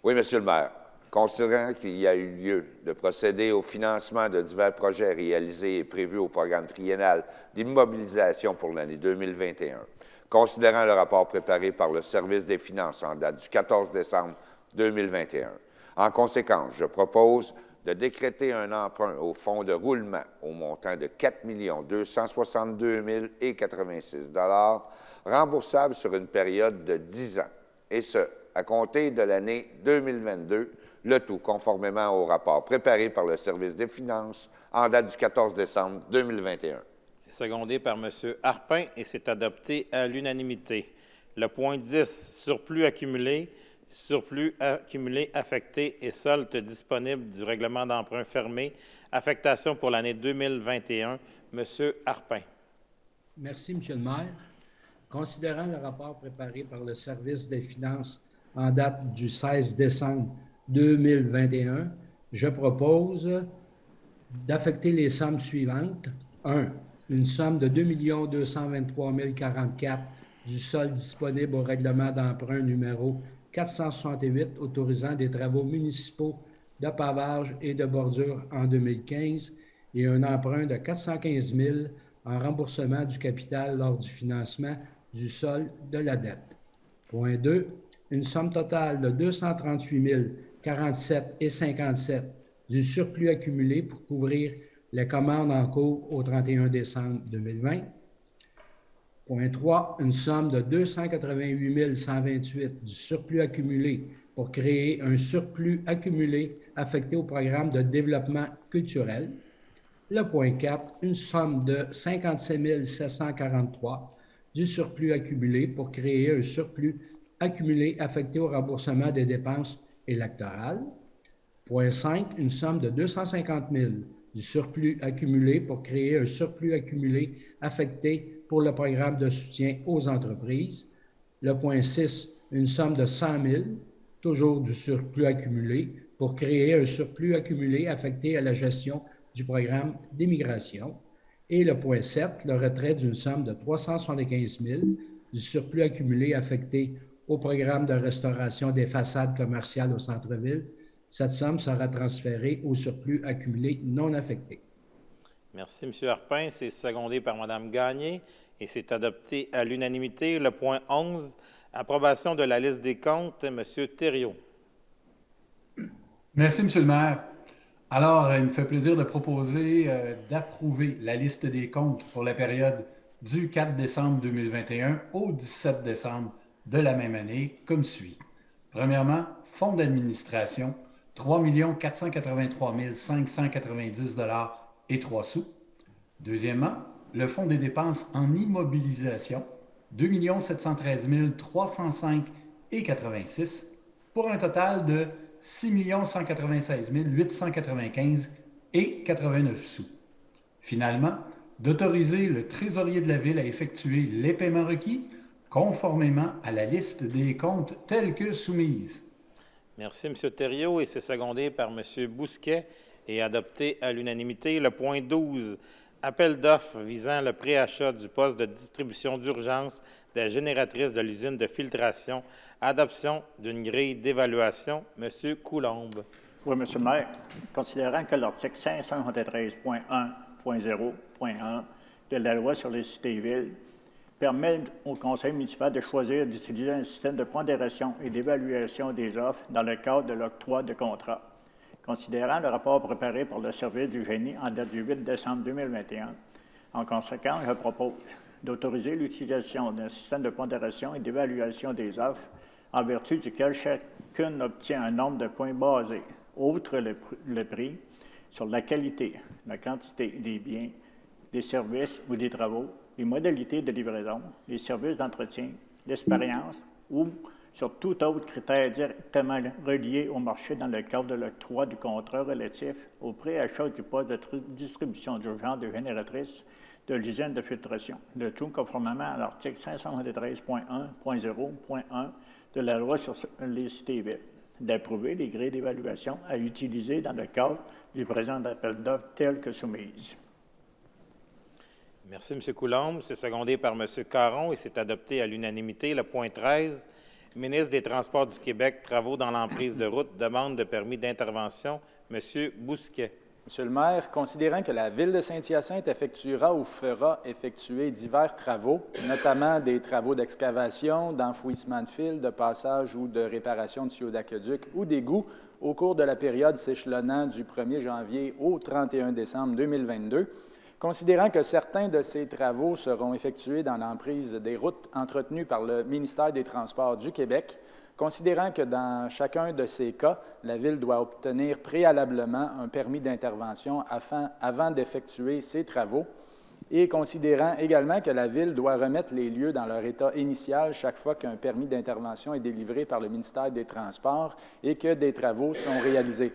Oui, Monsieur le maire. Considérant qu'il y a eu lieu de procéder au financement de divers projets réalisés et prévus au programme triennal d'immobilisation pour l'année 2021, considérant le rapport préparé par le service des finances en date du 14 décembre 2021, en conséquence, je propose de décréter un emprunt au fonds de roulement au montant de 4 262 086 $, remboursable sur une période de 10 ans, et ce, à compter de l'année 2022, le tout conformément au rapport préparé par le service des finances en date du 14 décembre 2021. C'est secondé par M. Harpin et c'est adopté à l'unanimité. Le point 10, surplus accumulé affecté et solde disponible du règlement d'emprunt fermé, affectation pour l'année 2021. M. Harpin. Merci, M. le maire. Considérant le rapport préparé par le service des finances en date du 16 décembre 2021, je propose d'affecter les sommes suivantes. 1. Une somme de 2 223 044 du solde disponible au règlement d'emprunt numéro 468 autorisant des travaux municipaux de pavage et de bordure en 2015 et un emprunt de 415 000 en remboursement du capital lors du financement du solde de la dette. Point 2, une somme totale de 238 047,57 du surplus accumulé pour couvrir les commandes en cours au 31 décembre 2020. Point 3, une somme de 288 128 du surplus accumulé pour créer un surplus accumulé affecté au programme de développement culturel. Le point 4, une somme de 57 743 du surplus accumulé pour créer un surplus accumulé affecté au remboursement des dépenses électorales. Point 5, une somme de 250 000 du surplus accumulé pour créer un surplus accumulé affecté pour le programme de soutien aux entreprises. Le point 6, une somme de 100 000, toujours du surplus accumulé, pour créer un surplus accumulé affecté à la gestion du programme d'immigration. Et le point 7, le retrait d'une somme de 375 000 du surplus accumulé affecté au programme de restauration des façades commerciales au centre-ville. Cette somme sera transférée au surplus accumulé non affecté. Merci, M. Harpin. C'est secondé par Mme Gagné et c'est adopté à l'unanimité. Le point 11, approbation de la liste des comptes. M. Thériault. Merci, M. le maire. Alors, il me fait plaisir de proposer d'approuver la liste des comptes pour la période du 4 décembre 2021 au 17 décembre de la même année, comme suit. Premièrement, fonds d'administration, 3 483 590 et 3 sous. Deuxièmement, le fonds des dépenses en immobilisation, 2 713 305 et 86, pour un total de 6 196 895 et 89 sous. Finalement, d'autoriser le trésorier de la Ville à effectuer les paiements requis conformément à la liste des comptes telle que soumise. Merci, M. Thériault, et c'est secondé par M. Bousquet et adopté à l'unanimité. Le point 12, appel d'offres visant le préachat du poste de distribution d'urgence des génératrices de l'usine de filtration, adoption d'une grille d'évaluation. M. Coulombe. Oui, M. le maire. Considérant que l'article 573.1.0.1 de la loi sur les cités-villes permet au conseil municipal de choisir d'utiliser un système de pondération et d'évaluation des offres dans le cadre de l'octroi de contrats. Considérant le rapport préparé par le service du génie en date du 8 décembre 2021, en conséquence, je propose d'autoriser l'utilisation d'un système de pondération et d'évaluation des offres en vertu duquel chacune obtient un nombre de points basés, outre le prix, sur la qualité, la quantité des biens, des services ou des travaux, les modalités de livraison, les services d'entretien, l'expérience ou sur tout autre critère directement relié au marché dans le cadre de l'octroi du contrat relatif au préachat du poste de distribution d'urgence de génératrice de l'usine de filtration, le tout conformément à l'article 573.1.0.1 de la loi sur les cités-villes, d'approuver les grilles d'évaluation à utiliser dans le cadre du présent appel d'offres tel que soumise. Merci, M. Coulombe. C'est secondé par M. Caron et c'est adopté à l'unanimité. Le point 13, ministre des Transports du Québec, travaux dans l'emprise de route, demande de permis d'intervention. M. Bousquet. Monsieur le maire, considérant que la Ville de Saint-Hyacinthe effectuera ou fera effectuer divers travaux, notamment des travaux d'excavation, d'enfouissement de fils, de passage ou de réparation de tuyaux d'aqueduc ou d'égouts au cours de la période s'échelonnant du 1er janvier au 31 décembre 2022, considérant que certains de ces travaux seront effectués dans l'emprise des routes entretenues par le ministère des Transports du Québec, considérant que dans chacun de ces cas, la Ville doit obtenir préalablement un permis d'intervention avant d'effectuer ces travaux, et considérant également que la Ville doit remettre les lieux dans leur état initial chaque fois qu'un permis d'intervention est délivré par le ministère des Transports et que des travaux sont réalisés.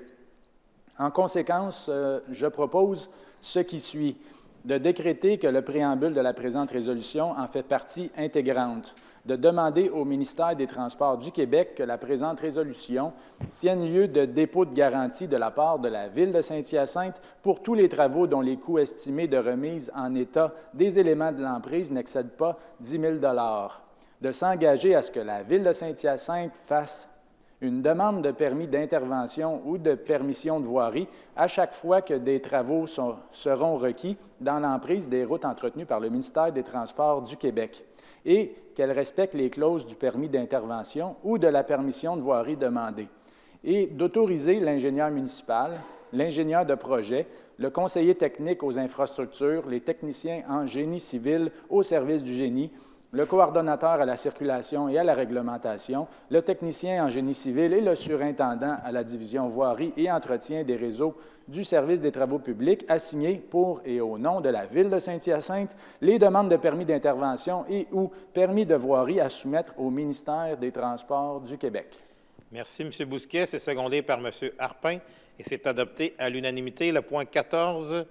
En conséquence, je propose ce qui suit, de décréter que le préambule de la présente résolution en fait partie intégrante, de demander au ministère des Transports du Québec que la présente résolution tienne lieu de dépôt de garantie de la part de la Ville de Saint-Hyacinthe pour tous les travaux dont les coûts estimés de remise en état des éléments de l'emprise n'excèdent pas 10 000 $, de s'engager à ce que la Ville de Saint-Hyacinthe fasse une demande de permis d'intervention ou de permission de voirie à chaque fois que des travaux seront requis dans l'emprise des routes entretenues par le ministère des Transports du Québec et qu'elle respecte les clauses du permis d'intervention ou de la permission de voirie demandée, et d'autoriser l'ingénieur municipal, l'ingénieur de projet, le conseiller technique aux infrastructures, les techniciens en génie civil au service du génie, le coordonnateur à la circulation et à la réglementation, le technicien en génie civil et le surintendant à la division voirie et entretien des réseaux du service des travaux publics à signer pour et au nom de la Ville de Saint-Hyacinthe les demandes de permis d'intervention et ou permis de voirie à soumettre au ministère des Transports du Québec. Merci, M. Bousquet. C'est secondé par M. Harpin et c'est adopté à l'unanimité. Le point 14,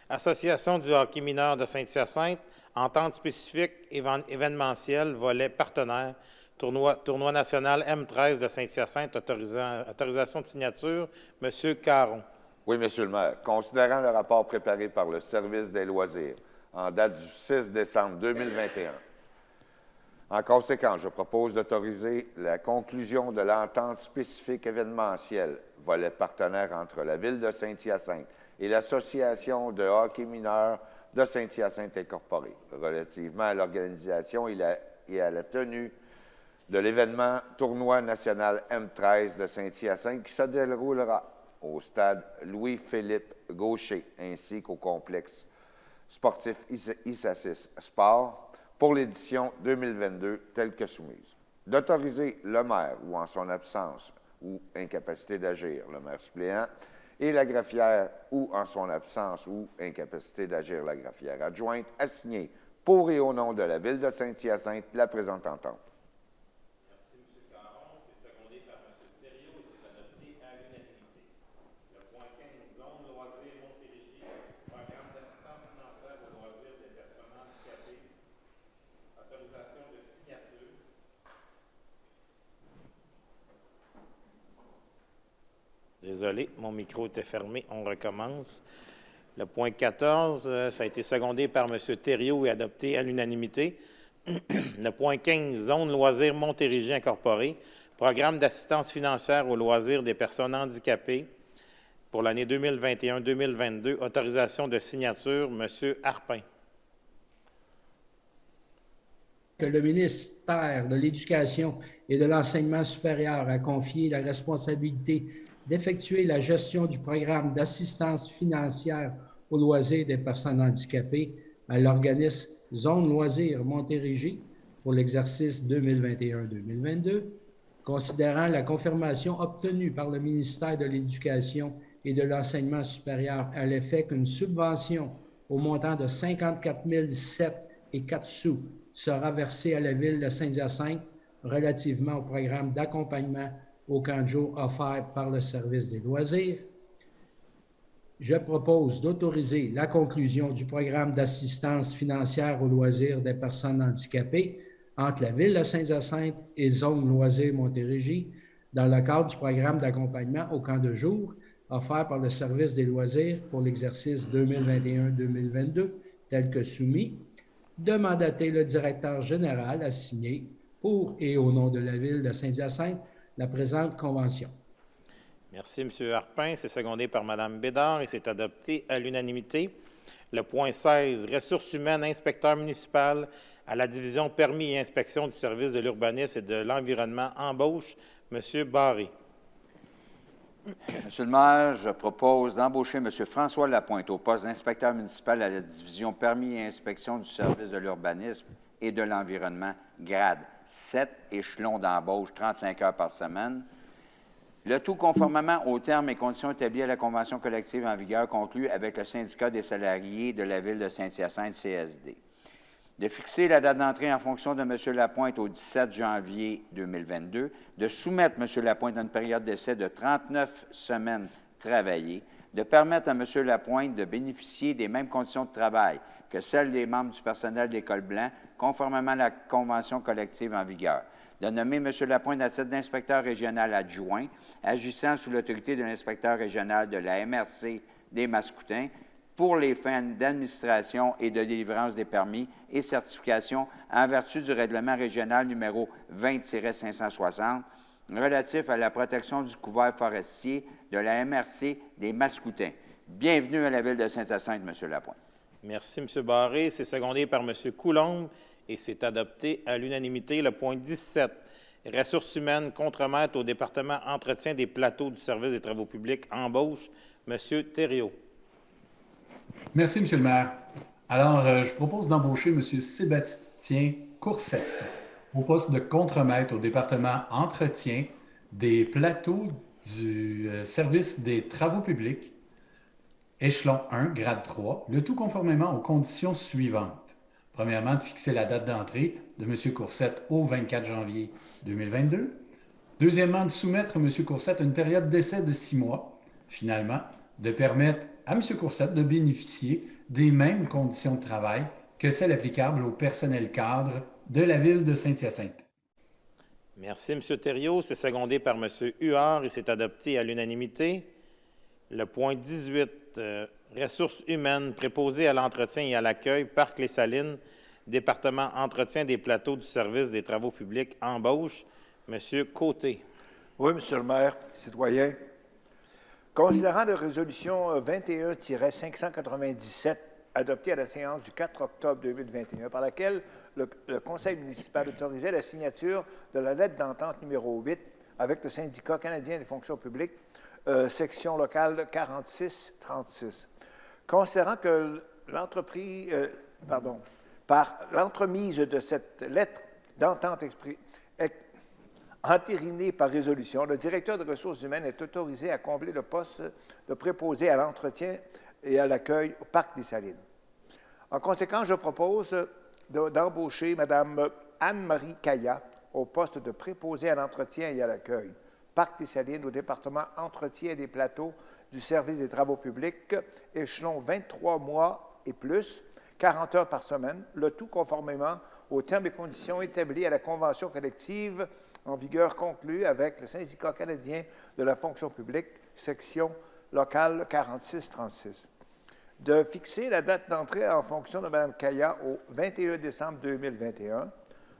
Association du hockey mineur de Saint-Hyacinthe, entente spécifique événementielle, volet partenaire, tournoi national M13 de Saint-Hyacinthe, autorisation de signature, M. Caron. Oui, Monsieur le maire. Considérant le rapport préparé par le Service des loisirs en date du 6 décembre 2021, en conséquence, je propose d'autoriser la conclusion de l'entente spécifique événementielle, volet partenaire entre la Ville de Saint-Hyacinthe et l'Association de hockey mineur de Saint-Hyacinthe Incorporée, relativement à l'organisation et à la tenue de l'événement Tournoi national M13 de Saint-Hyacinthe qui se déroulera au stade Louis-Philippe Gaucher ainsi qu'au complexe sportif ISACIS Sport pour l'édition 2022 telle que soumise. D'autoriser le maire ou en son absence ou incapacité d'agir, le maire suppléant, et la greffière ou en son absence ou incapacité d'agir, la greffière adjointe, à signer pour et au nom de la Ville de Saint-Hyacinthe la présente entente. Merci, M. Caron. C'est secondé par M. Thériault et c'est adopté à l'unanimité. Le point 15, zone loisirs Montérégie, programme d'assistance financière aux loisirs des personnes handicapées, autorisation de signature. Désolé, mon micro était fermé. On recommence. Le point 14, ça a été secondé par M. Thériault et adopté à l'unanimité. Le point 15, zone loisirs Montérégie Incorporée, programme d'assistance financière aux loisirs des personnes handicapées pour l'année 2021-2022, autorisation de signature, M. Harpin. Que le ministère de l'Éducation et de l'Enseignement supérieur a confié la responsabilité d'effectuer la gestion du programme d'assistance financière aux loisirs des personnes handicapées à l'organisme Zone Loisirs Montérégie pour l'exercice 2021-2022, considérant la confirmation obtenue par le ministère de l'Éducation et de l'Enseignement supérieur à l'effet qu'une subvention au montant de 54 007 et 4 sous sera versée à la Ville de Saint-Hyacinthe relativement au programme d'accompagnement au camp de jour offert par le Service des loisirs. Je propose d'autoriser la conclusion du programme d'assistance financière aux loisirs des personnes handicapées entre la Ville de Saint-Hyacinthe et Zone Loisirs Montérégie dans le cadre du programme d'accompagnement au camp de jour offert par le Service des loisirs pour l'exercice 2021-2022 tel que soumis, de mandater le directeur général à signer pour et au nom de la Ville de Saint-Hyacinthe la présente convention. Merci, M. Harpin. C'est secondé par Mme Bédard et c'est adopté à l'unanimité. Le point 16, ressources humaines, inspecteur municipal à la division permis et inspection du service de l'urbanisme et de l'environnement, embauche, M. Barré. Monsieur le maire, je propose d'embaucher M. François Lapointe au poste d'inspecteur municipal à la division permis et inspection du service de l'urbanisme et de l'environnement, grade 7, échelon d'embauche, 35 heures par semaine. Le tout conformément aux termes et conditions établis à la convention collective en vigueur conclue avec le syndicat des salariés de la Ville de Saint-Hyacinthe, CSD. De fixer la date d'entrée en fonction de M. Lapointe au 17 janvier 2022, de soumettre M. Lapointe à une période d'essai de 39 semaines travaillées, de permettre à M. Lapointe de bénéficier des mêmes conditions de travail que celles des membres du personnel d'École Blanc, conformément à la convention collective en vigueur, de nommer M. Lapointe à titre d'inspecteur régional adjoint, agissant sous l'autorité de l'inspecteur régional de la MRC des Mascoutins, pour les fins d'administration et de délivrance des permis et certifications en vertu du règlement régional numéro 20-560 relatif à la protection du couvert forestier de la MRC des Mascoutins. Bienvenue à la Ville de Saint-Hyacinthe, M. Lapointe. Merci, M. Barré. C'est secondé par M. Coulombe et c'est adopté à l'unanimité. Le point 17, ressources humaines, contremaître au département entretien des plateaux du service des travaux publics, embauche, M. Thériault. Merci, M. le maire. Alors, je propose d'embaucher M. Sébastien Coursette au poste de contremaître au département entretien des plateaux du service des travaux publics, échelon 1, grade 3, le tout conformément aux conditions suivantes. Premièrement, de fixer la date d'entrée de M. Coursette au 24 janvier 2022. Deuxièmement, de soumettre M. Coursette à une période d'essai de 6 mois. Finalement, de permettre à M. Coursette de bénéficier des mêmes conditions de travail que celles applicables au personnel cadre de la Ville de Saint-Hyacinthe. Merci, M. Thériault. C'est secondé par M. Huard et c'est adopté à l'unanimité. Le point 18, ressources humaines, préposées à l'entretien et à l'accueil, Parc Les Salines, département entretien des plateaux du service des travaux publics, embauche, M. Côté. Oui, M. le maire, citoyen. Considérant la résolution 21-597 adoptée à la séance du 4 octobre 2021, par laquelle le conseil municipal autorisait la signature de la lettre d'entente numéro 8 avec le syndicat canadien des fonctions publiques, section locale 4636. Considérant que par l'entremise de cette lettre d'entente entérinée par résolution, le directeur des ressources humaines est autorisé à combler le poste de préposé à l'entretien et à l'accueil au Parc des Salines. En conséquence, je propose d'embaucher Mme Anne-Marie Caillat au poste de préposé à l'entretien et à l'accueil, Parc des Salines, au département entretien des plateaux du service des travaux publics, échelon 23 mois et plus, 40 heures par semaine, le tout conformément aux termes et conditions établis à la convention collective en vigueur conclue avec le syndicat canadien de la fonction publique, section locale 4636. De fixer la date d'entrée en fonction de Mme Caillat au 21 décembre 2021,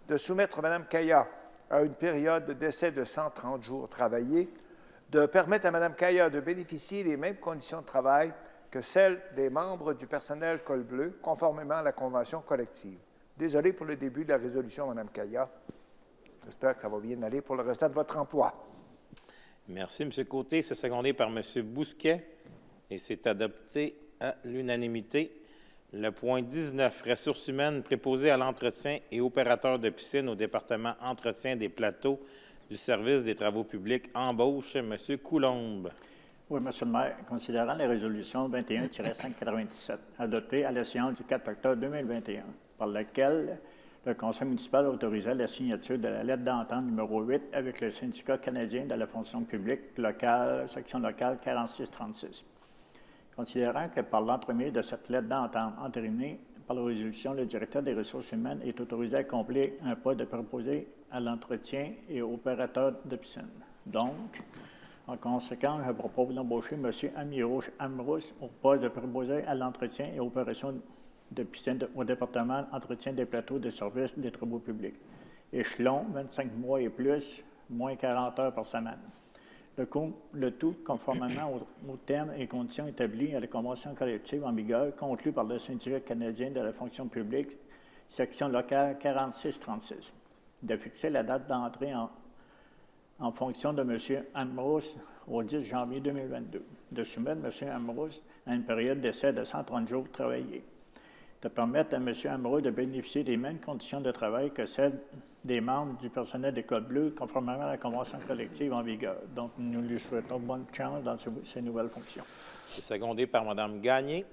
de soumettre Mme Caillat à une période d'essai de 130 jours travaillés, de permettre à Mme Caillat de bénéficier des mêmes conditions de travail que celles des membres du personnel col bleu, conformément à la convention collective. Désolé pour le début de la résolution, Mme Caillat. J'espère que ça va bien aller pour le restant de votre emploi. Merci, M. Côté. C'est secondé par M. Bousquet et c'est adopté à l'unanimité. Le point 19, ressources humaines préposées à l'entretien et opérateurs de piscine au département entretien des plateaux du service des travaux publics, embauche, M. Coulombe. Oui, M. le maire, considérant la résolution 21-597 adoptée à la séance du 4 octobre 2021, par laquelle le conseil municipal autorisait la signature de la lettre d'entente numéro 8 avec le syndicat canadien de la fonction publique locale, section locale 4636. Considérant que par l'entremise de cette lettre d'entente entérinée par la résolution, le directeur des ressources humaines est autorisé à combler un poste de préposé à l'entretien et opérateur de piscine. Donc, en conséquence, je propose d'embaucher M. Amrouche au poste de préposé à l'entretien et opération de piscine au département entretien des plateaux de service des travaux publics. Échelon, 25 mois et plus, moins 40 heures par semaine. Le tout conformément aux termes et conditions établis à la convention collective en vigueur conclue par le syndicat canadien de la fonction publique, section locale 4636. De fixer la date d'entrée en fonction de M. Ambrose au 10 janvier 2022. De soumettre M. Ambrose à une période d'essai de 130 jours travaillés. De permettre à M. Ambrose de bénéficier des mêmes conditions de travail que celles des membres du personnel d'école bleue, conformément à la convention collective en vigueur. Donc, nous lui souhaitons bonne chance dans ses nouvelles fonctions. C'est secondé par Mme Gagné.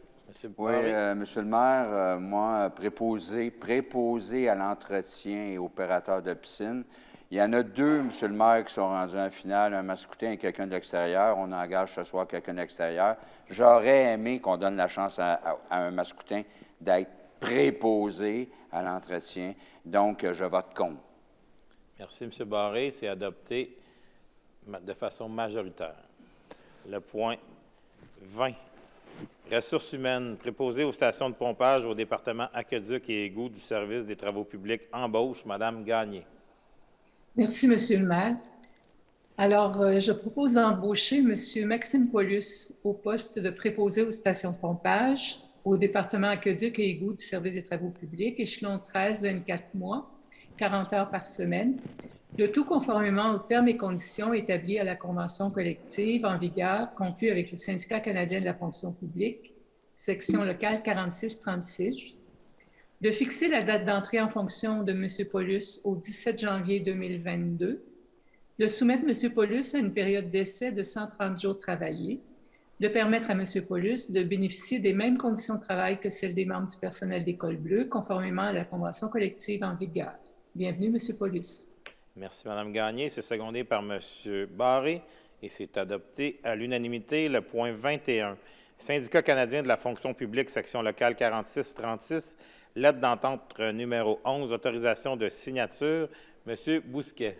Oui, Monsieur le maire, moi, préposé à l'entretien et opérateur de piscine, il y en a deux, Monsieur le maire, qui sont rendus en finale, un Mascoutin et quelqu'un de l'extérieur. On engage ce soir quelqu'un de l'extérieur. J'aurais aimé qu'on donne la chance à un Mascoutin d'être préposé à l'entretien. Donc, je vote contre. Merci, M. Barré. C'est adopté de façon majoritaire. Le point 20. Ressources humaines préposées aux stations de pompage au département aqueduc et égouts du service des travaux publics, embauche, Mme Gagné. Merci, Monsieur le maire. Alors, je propose d'embaucher M. Maxime Paulus au poste de préposé aux stations de pompage au département aqueduc et égouts du service des travaux publics, échelon 13, 24 mois, 40 heures par semaine, le tout conformément aux termes et conditions établis à la convention collective en vigueur conclue avec le Syndicat canadien de la fonction publique, section locale 4636, de fixer la date d'entrée en fonction de M. Paulus au 17 janvier 2022, de soumettre M. Paulus à une période d'essai de 130 jours travaillés, de permettre à M. Paulus de bénéficier des mêmes conditions de travail que celles des membres du personnel d'École Bleue, conformément à la convention collective en vigueur. Bienvenue, M. Paulus. Merci, Mme Gagné. C'est secondé par M. Barré et c'est adopté à l'unanimité. Le point 21. Syndicat canadien de la fonction publique, section locale 4636, lettre d'entente numéro 11, autorisation de signature. M. Bousquet.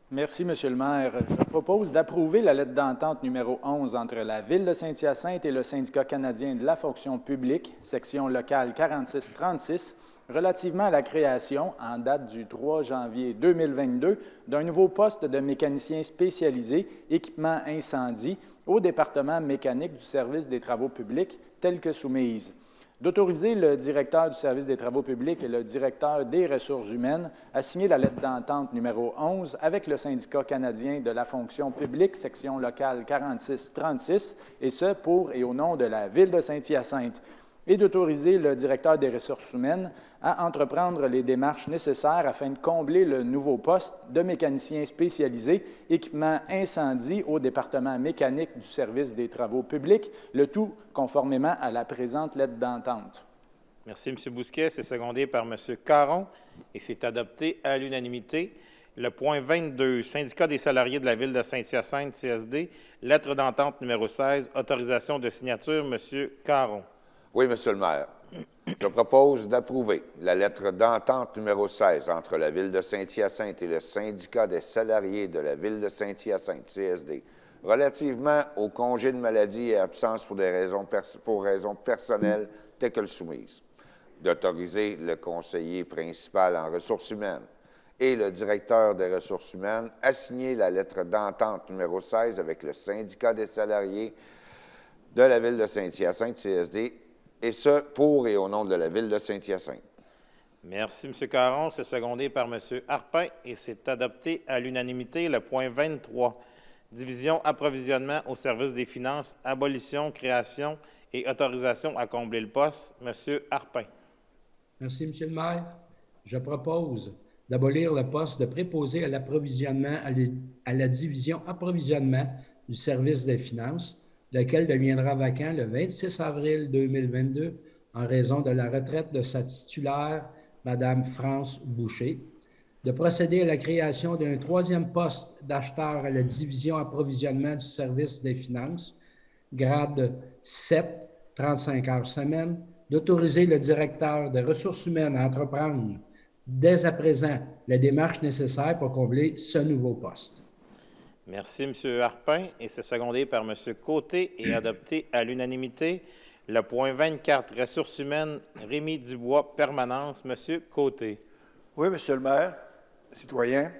Merci, M. le maire. Je propose d'approuver la lettre d'entente numéro 11 entre la Ville de Saint-Hyacinthe et le Syndicat canadien de la fonction publique, section locale 4636, relativement à la création, en date du 3 janvier 2022, d'un nouveau poste de mécanicien spécialisé équipement incendie au département mécanique du service des travaux publics, tel que soumise. D'autoriser le directeur du service des travaux publics et le directeur des ressources humaines à signer la lettre d'entente numéro 11 avec le Syndicat canadien de la fonction publique, section locale 4636, et ce pour et au nom de la Ville de Saint-Hyacinthe, et d'autoriser le directeur des ressources humaines à entreprendre les démarches nécessaires afin de combler le nouveau poste de mécanicien spécialisé équipement incendie au département mécanique du service des travaux publics, le tout conformément à la présente lettre d'entente. Merci, M. Bousquet. C'est secondé par M. Caron et c'est adopté à l'unanimité. Le point 22, Syndicat des salariés de la Ville de Saint-Hyacinthe, CSD, lettre d'entente numéro 16, autorisation de signature, M. Caron. Oui, Monsieur le maire. Je propose d'approuver la lettre d'entente numéro 16 entre la Ville de Saint-Hyacinthe et le Syndicat des salariés de la Ville de Saint-Hyacinthe, CSD, relativement au congé de maladie et absence pour raisons personnelles telles que soumises, d'autoriser le conseiller principal en ressources humaines et le directeur des ressources humaines à signer la lettre d'entente numéro 16 avec le Syndicat des salariés de la Ville de Saint-Hyacinthe, CSD, et ce, pour et au nom de la Ville de Saint-Hyacinthe. Merci, M. Caron. C'est secondé par M. Harpin et c'est adopté à l'unanimité. Le point 23, division approvisionnement au service des finances, abolition, création et autorisation à combler le poste. M. Harpin. Merci, M. le maire. Je propose d'abolir le poste de préposé à l'approvisionnement à la division approvisionnement du service des finances, lequel deviendra vacant le 26 avril 2022 en raison de la retraite de sa titulaire, Mme France Boucher, de procéder à la création d'un troisième poste d'acheteur à la division approvisionnement du service des finances, grade 7, 35 heures semaine, d'autoriser le directeur des ressources humaines à entreprendre dès à présent les démarches nécessaires pour combler ce nouveau poste. Merci, M. Harpin, et c'est secondé par M. Côté et adopté à l'unanimité. Le point 24, ressources humaines, Rémi Dubois, permanence. M. Côté. Oui, M. le maire, citoyen.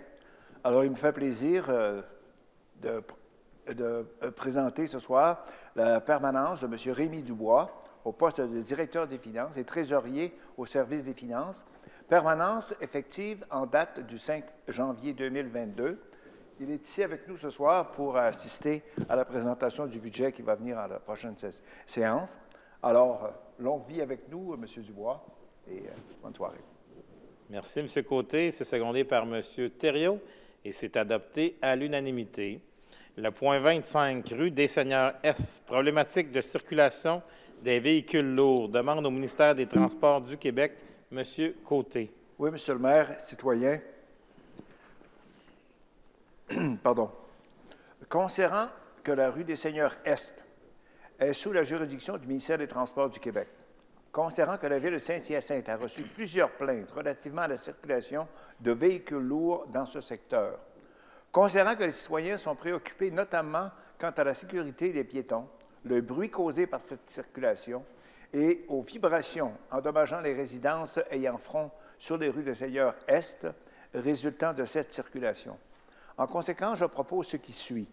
Alors, il me fait plaisir de présenter ce soir la permanence de M. Rémi Dubois au poste de directeur des finances et trésorier au service des finances. Permanence effective en date du 5 janvier 2022. Il est ici avec nous ce soir pour assister à la présentation du budget qui va venir à la prochaine séance. Alors, longue vie avec nous, M. Dubois, et bonne soirée. Merci, M. Côté. C'est secondé par M. Thériault et c'est adopté à l'unanimité. Le point 25, rue des Seigneurs S, problématique de circulation des véhicules lourds. Demande au ministère des Transports du Québec, M. Côté. Oui, M. le maire, citoyen. Pardon. Considérant que la rue des Seigneurs Est est sous la juridiction du ministère des Transports du Québec, considérant que la Ville de Saint-Hyacinthe a reçu plusieurs plaintes relativement à la circulation de véhicules lourds dans ce secteur, considérant que les citoyens sont préoccupés notamment quant à la sécurité des piétons, le bruit causé par cette circulation et aux vibrations endommageant les résidences ayant front sur les rues des Seigneurs Est résultant de cette circulation. En conséquence, je propose ce qui suit.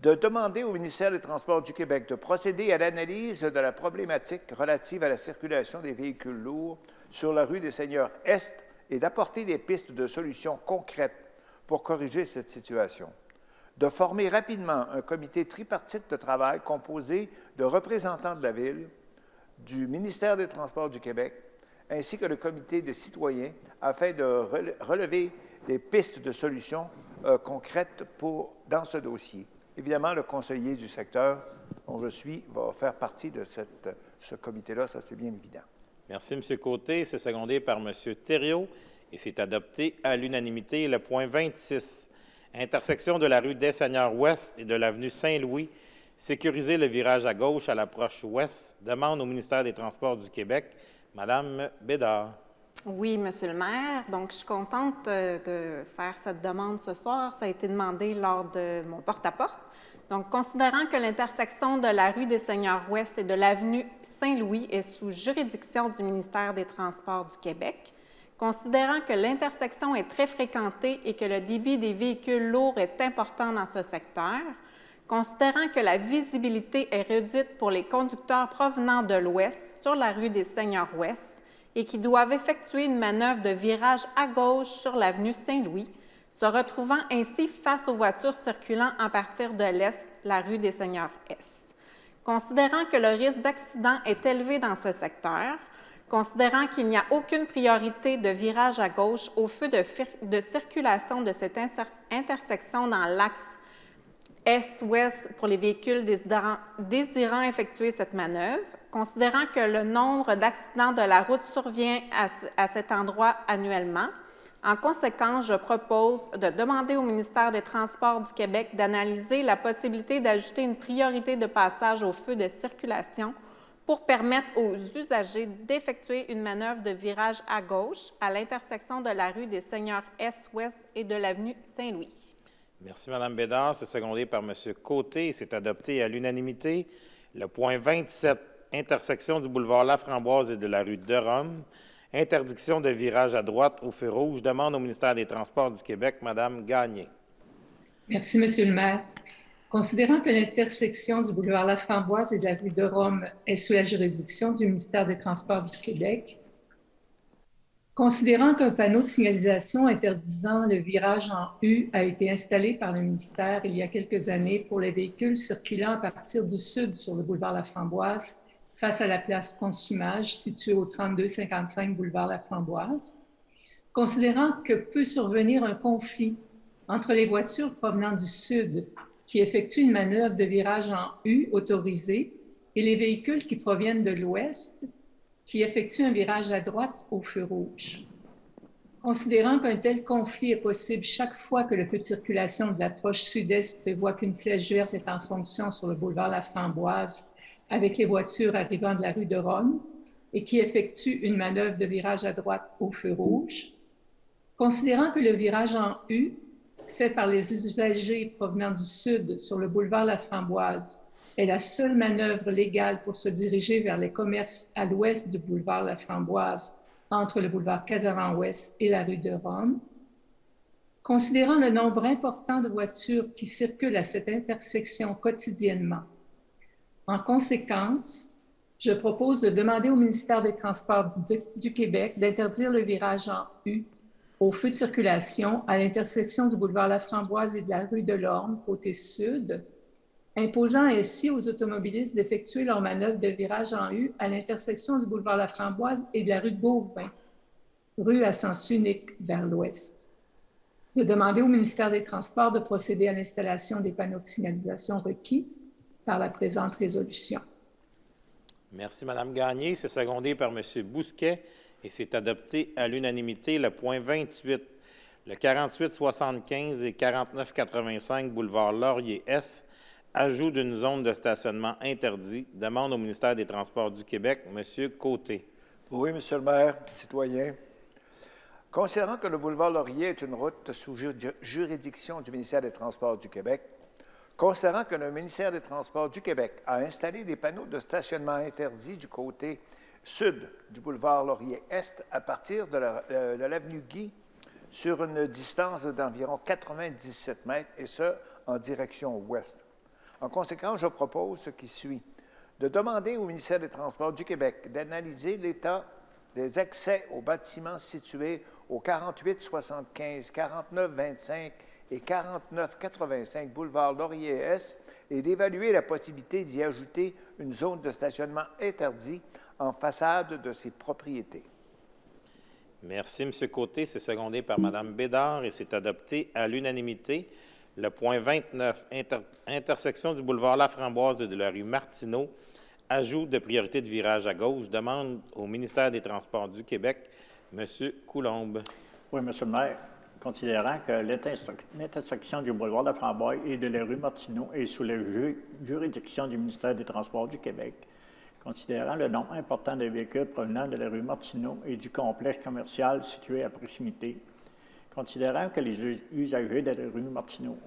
De demander au ministère des Transports du Québec de procéder à l'analyse de la problématique relative à la circulation des véhicules lourds sur la rue des Seigneurs-Est et d'apporter des pistes de solutions concrètes pour corriger cette situation. De former rapidement un comité tripartite de travail composé de représentants de la Ville, du ministère des Transports du Québec, ainsi que le comité de citoyens, afin de relever des pistes de solutions concrètes dans ce dossier. Évidemment, le conseiller du secteur dont je suis va faire partie de ce comité-là, ça c'est bien évident. Merci, M. Côté. C'est secondé par M. Thériault et c'est adopté à l'unanimité. Le point 26, intersection de la rue des Seigneurs-Ouest et de l'avenue Saint-Louis, sécuriser le virage à gauche à l'approche ouest. Demande au ministère des Transports du Québec. Madame Bédard. Oui, Monsieur le maire. Donc, je suis contente de faire cette demande ce soir. Ça a été demandé lors de mon porte-à-porte. Donc, considérant que l'intersection de la rue des Seigneurs-Ouest et de l'avenue Saint-Louis est sous juridiction du ministère des Transports du Québec, considérant que l'intersection est très fréquentée et que le débit des véhicules lourds est important dans ce secteur, considérant que la visibilité est réduite pour les conducteurs provenant de l'ouest sur la rue des Seigneurs-Ouest et qui doivent effectuer une manœuvre de virage à gauche sur l'avenue Saint-Louis, se retrouvant ainsi face aux voitures circulant à partir de l'est, la rue des Seigneurs-Est. Considérant que le risque d'accident est élevé dans ce secteur, considérant qu'il n'y a aucune priorité de virage à gauche au feu de circulation de cette intersection dans l'axe est-ouest pour les véhicules désirant effectuer cette manœuvre, considérant que le nombre d'accidents de la route survient à cet endroit annuellement. En conséquence, je propose de demander au ministère des Transports du Québec d'analyser la possibilité d'ajouter une priorité de passage au feu de circulation pour permettre aux usagers d'effectuer une manœuvre de virage à gauche à l'intersection de la rue des Seigneurs Est-Ouest et de l'avenue Saint-Louis. Merci, Mme Bédard. C'est secondé par M. Côté. C'est adopté à l'unanimité. Le point 27, intersection du boulevard Laframboise et de la rue de Rome. Interdiction de virage à droite au feu rouge. Demande au ministère des Transports du Québec, Mme Gagné. Merci, Monsieur le maire. Considérant que l'intersection du boulevard Laframboise et de la rue de Rome est sous la juridiction du ministère des Transports du Québec, considérant qu'un panneau de signalisation interdisant le virage en U a été installé par le ministère il y a quelques années pour les véhicules circulant à partir du sud sur le boulevard Laframboise, face à la place Consumage située au 3255 boulevard Laframboise, considérant que peut survenir un conflit entre les voitures provenant du sud qui effectuent une manœuvre de virage en U autorisée et les véhicules qui proviennent de l'ouest qui effectuent un virage à droite au feu rouge. Considérant qu'un tel conflit est possible chaque fois que le feu de circulation de l'approche sud-est voit qu'une flèche verte est en fonction sur le boulevard Laframboise avec les voitures arrivant de la rue de Rome et qui effectuent une manœuvre de virage à droite au feu rouge, considérant que le virage en U fait par les usagers provenant du sud sur le boulevard Laframboise est la seule manœuvre légale pour se diriger vers les commerces à l'ouest du boulevard Laframboise, entre le boulevard Casavant-Ouest et la rue de Rome. Considérant le nombre important de voitures qui circulent à cette intersection quotidiennement, en conséquence, je propose de demander au ministère des Transports du Québec d'interdire le virage en U au feu de circulation à l'intersection du boulevard Laframboise et de la rue de l'Orme, côté sud, imposant ainsi aux automobilistes d'effectuer leur manœuvre de virage en U à l'intersection du boulevard Laframboise et de la rue de Beauvin, rue à sens unique vers l'ouest. De demander au ministère des Transports de procéder à l'installation des panneaux de signalisation requis par la présente résolution. Merci, Mme Gagné. C'est secondé par M. Bousquet et c'est adopté à l'unanimité. Le point 28, le 4875 et 4985 boulevard Laurier-Est, ajout d'une zone de stationnement interdit. Demande au ministère des Transports du Québec, M. Côté. Oui, M. le maire, citoyen. Considérant que le boulevard Laurier est une route sous juridiction du ministère des Transports du Québec, considérant que le ministère des Transports du Québec a installé des panneaux de stationnement interdits du côté sud du boulevard Laurier-Est à partir de l'avenue Guy sur une distance d'environ 97 mètres, et ce, en direction ouest. En conséquence, je propose ce qui suit. De demander au ministère des Transports du Québec d'analyser l'état des accès aux bâtiments situés au 4875, 4925 et 4985 boulevard Laurier-Est et d'évaluer la possibilité d'y ajouter une zone de stationnement interdit en façade de ces propriétés. Merci, M. Côté. C'est secondé par Mme Bédard et c'est adopté à l'unanimité. Le point 29, intersection du boulevard Laframboise et de la rue Martineau, ajout de priorité de virage à gauche, demande au ministère des Transports du Québec, M. Coulombe. Oui, M. le maire. Considérant que l'intersection du boulevard Laframboise et de la rue Martineau est sous la juridiction du ministère des Transports du Québec, considérant le nombre important de véhicules provenant de la rue Martineau et du complexe commercial situé à proximité, considérant que les usagers de la rue Martineau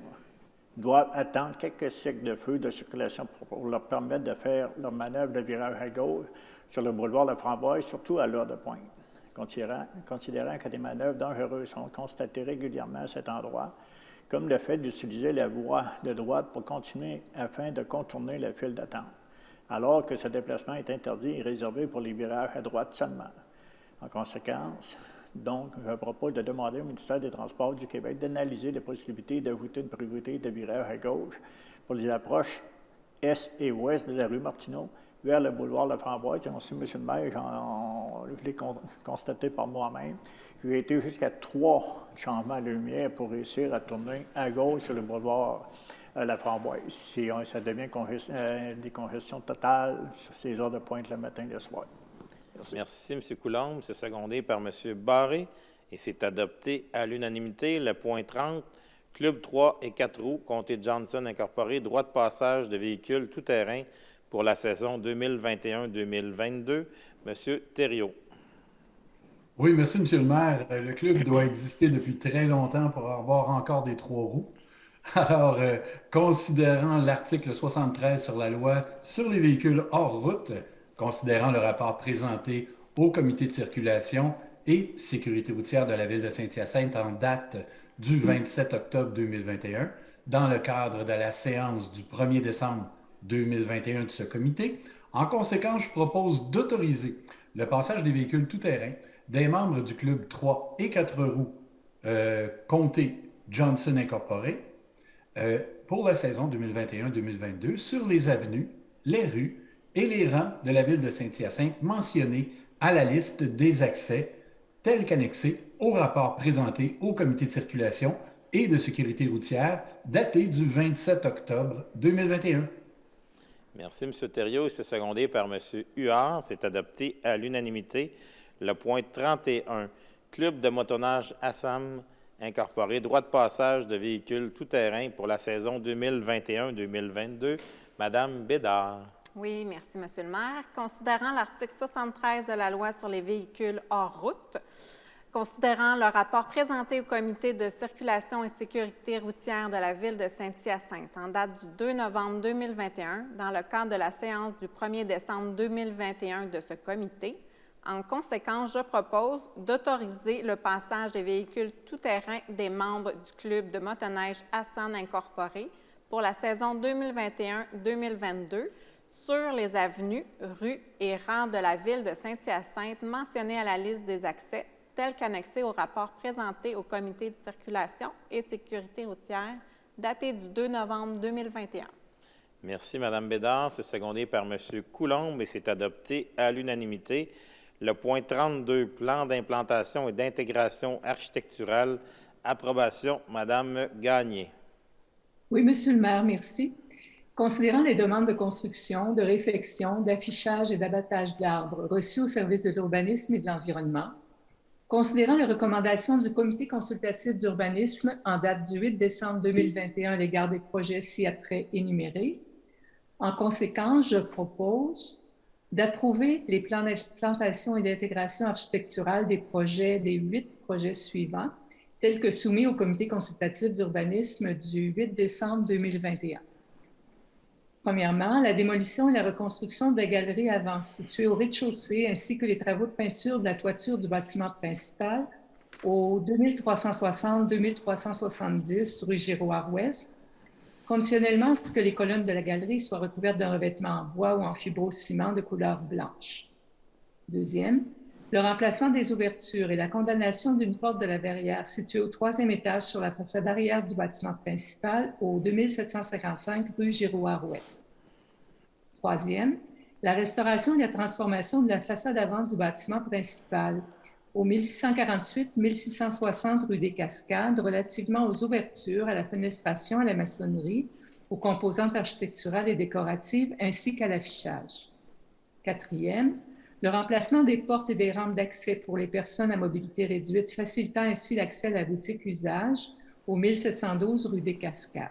doivent attendre quelques cycles de feu de circulation pour leur permettre de faire leur manœuvre de virage à gauche sur le boulevard Laframboise, surtout à l'heure de pointe. Considérant que des manœuvres dangereuses sont constatées régulièrement à cet endroit, comme le fait d'utiliser la voie de droite pour continuer afin de contourner la file d'attente, alors que ce déplacement est interdit et réservé pour les virages à droite seulement. En conséquence, donc, je propose de demander au ministère des Transports du Québec d'analyser les possibilités d'ajouter une priorité de virage à gauche pour les approches est et ouest de la rue Martineau vers le boulevard Laframboise. Et aussi, M. le maire, je l'ai constaté par moi-même. J'ai été jusqu'à 3 changements de lumière pour réussir à tourner à gauche sur le boulevard Laframboise. Ça devient des congestions totales sur ces heures de pointe le matin et le soir. Merci, M. Coulombe. C'est secondé par M. Barré et c'est adopté à l'unanimité. Le point 30, Club 3 et 4 roues, Comté Johnson Incorporé, droit de passage de véhicules tout-terrain pour la saison 2021-2022. M. Thériault. Oui, merci, M. le maire. Le club doit exister depuis très longtemps pour avoir encore des 3 roues. Alors, considérant l'article 73 sur la loi sur les véhicules hors route, considérant le rapport présenté au comité de circulation et sécurité routière de la ville de Saint-Hyacinthe en date du 27 octobre 2021, dans le cadre de la séance du 1er décembre 2021 de ce comité, en conséquence, je propose d'autoriser le passage des véhicules tout-terrain des membres du club 3 et 4 roues Comté Johnson Incorporé pour la saison 2021-2022 sur les avenues, les rues et les rangs de la ville de Saint-Hyacinthe mentionnés à la liste des accès tels qu'annexés au rapport présenté au comité de circulation et de sécurité routière daté du 27 octobre 2021. Merci, M. Thériault. C'est secondé par M. Huard. C'est adopté à l'unanimité. Le point 31, Club de motoneige Assam Incorporé, droit de passage de véhicules tout-terrain pour la saison 2021-2022. Madame Bédard. Oui, merci, M. le maire. Considérant l'article 73 de la loi sur les véhicules hors route, considérant le rapport présenté au comité de circulation et sécurité routière de la ville de Saint-Hyacinthe en date du 2 novembre 2021, dans le cadre de la séance du 1er décembre 2021 de ce comité, en conséquence, je propose d'autoriser le passage des véhicules tout-terrain des membres du club de motoneige Hassan Incorporé pour la saison 2021-2022 sur les avenues, rues et rangs de la ville de Saint-Hyacinthe mentionnés à la liste des accès, tels qu'annexés au rapport présenté au comité de circulation et sécurité routière daté du 2 novembre 2021. Merci, Mme Bédard. C'est secondé par M. Coulombe et c'est adopté à l'unanimité. Le point 32, plan d'implantation et d'intégration architecturale, approbation, Mme Gagné. Oui, Monsieur le maire, merci. Considérant les demandes de construction, de réfection, d'affichage et d'abattage d'arbres reçues au service de l'urbanisme et de l'environnement, considérant les recommandations du comité consultatif d'urbanisme en date du 8 décembre 2021 à l'égard des projets ci-après énumérés, en conséquence, je propose d'approuver les plans d'implantation et d'intégration architecturale des 8 projets suivants, tels que soumis au comité consultatif d'urbanisme du 8 décembre 2021. Premièrement, la démolition et la reconstruction de la galerie avant située au rez-de-chaussée ainsi que les travaux de peinture de la toiture du bâtiment principal au 2360-2370 rue Girouard-Ouest, conditionnellement à ce que les colonnes de la galerie soient recouvertes d'un revêtement en bois ou en fibrociment de couleur blanche. Deuxième, le remplacement des ouvertures et la condamnation d'une porte de la verrière située au 3e étage sur la façade arrière du bâtiment principal au 2755 rue Girouard-Ouest. Troisième, la restauration et la transformation de la façade avant du bâtiment principal au 1648-1660 rue des Cascades, relativement aux ouvertures, à la fenestration, à la maçonnerie, aux composantes architecturales et décoratives, ainsi qu'à l'affichage. Quatrième, le remplacement des portes et des rampes d'accès pour les personnes à mobilité réduite, facilitant ainsi l'accès à la boutique usage au 1712 rue des Cascades.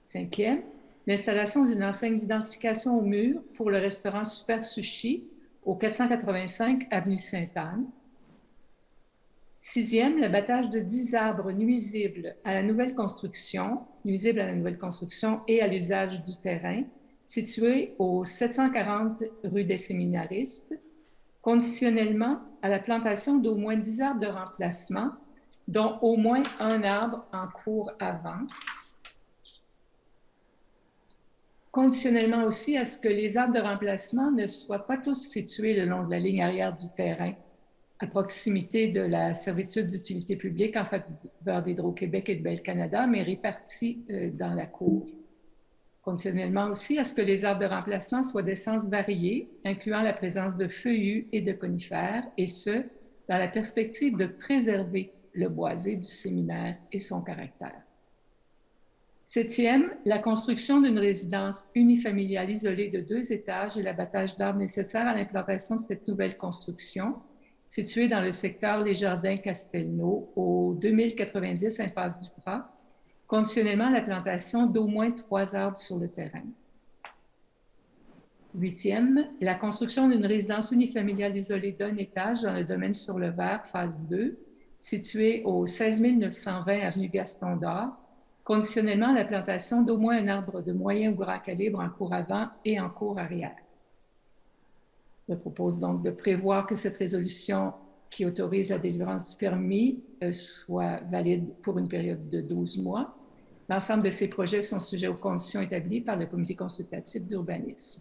Cinquième, l'installation d'une enseigne d'identification au mur pour le restaurant Super Sushi au 485 avenue Sainte-Anne. Sixième, l'abattage de 10 arbres nuisibles à la nouvelle construction et à l'usage du terrain, situé au 740 rue des Séminaristes, conditionnellement à la plantation d'au moins 10 arbres de remplacement, dont au moins un arbre en cours avant. Conditionnellement aussi à ce que les arbres de remplacement ne soient pas tous situés le long de la ligne arrière du terrain, à proximité de la servitude d'utilité publique en faveur d'Hydro-Québec et de Bell Canada, mais répartis dans la cour. Conditionnellement aussi à ce que les arbres de remplacement soient d'essence variée, incluant la présence de feuillus et de conifères, et ce, dans la perspective de préserver le boisé du séminaire et son caractère. Septième, la construction d'une résidence unifamiliale isolée de 2 étages et l'abattage d'arbres nécessaires à l'implantation de cette nouvelle construction, située dans le secteur Les Jardins-Castelnau, au 2090 impasse du Prat, conditionnellement à la plantation d'au moins 3 arbres sur le terrain. Huitième, la construction d'une résidence unifamiliale isolée d'1 étage dans le domaine sur le Vert, phase 2, située au 16 920 avenue Gaston d'Or, conditionnellement à la plantation d'au moins un arbre de moyen ou grand calibre en cours avant et en cours arrière. Je propose donc de prévoir que cette résolution qui autorise la délivrance du permis soit valide pour une période de 12 mois. L'ensemble de ces projets sont sujets aux conditions établies par le Comité consultatif d'urbanisme.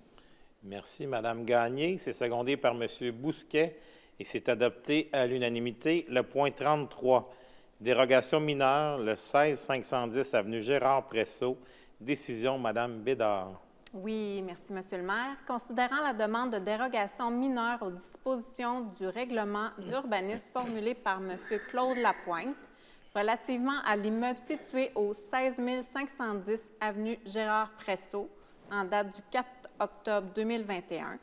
Merci, Mme Gagné. C'est secondé par M. Bousquet et c'est adopté à l'unanimité. Le point 33, dérogation mineure, le 16 510 avenue Gérard-Presso. Décision, Mme Bédard. Oui, merci, Monsieur le maire. Considérant la demande de dérogation mineure aux dispositions du règlement d'urbanisme formulé par M. Claude Lapointe relativement à l'immeuble situé au 16 510 avenue Gérard-Presso en date du 4 octobre 2021,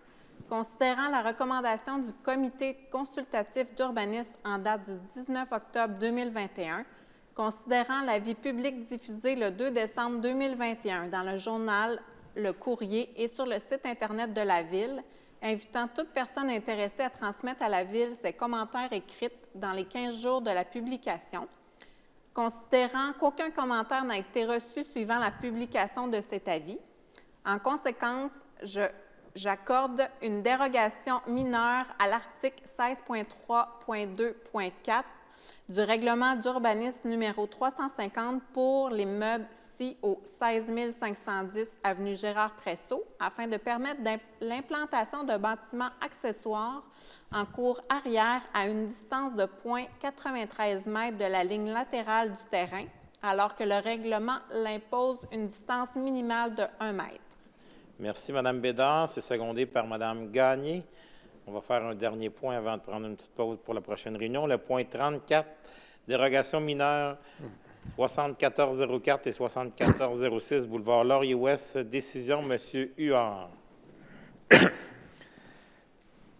considérant la recommandation du Comité consultatif d'urbanisme en date du 19 octobre 2021, considérant l'avis public diffusé le 2 décembre 2021 dans le journal Le Courrier et sur le site Internet de la Ville, invitant toute personne intéressée à transmettre à la Ville ses commentaires écrits dans les 15 jours de la publication. Considérant qu'aucun commentaire n'a été reçu suivant la publication de cet avis, en conséquence, j'accorde une dérogation mineure à l'article 16.3.2.4 du règlement d'urbanisme numéro 350 pour l'immeuble ci au 16 510 avenue Gérard-Presso afin de permettre l'implantation de bâtiments accessoires en cour arrière à une distance de 0,93 m de la ligne latérale du terrain, alors que le règlement l'impose une distance minimale de 1 m. Merci, Mme Bédard. C'est secondé par Mme Gagné. On va faire un dernier point avant de prendre une petite pause pour la prochaine réunion. Le point 34, dérogation mineure 7404 et 7406, boulevard Laurier-Ouest. Décision, M. Huard.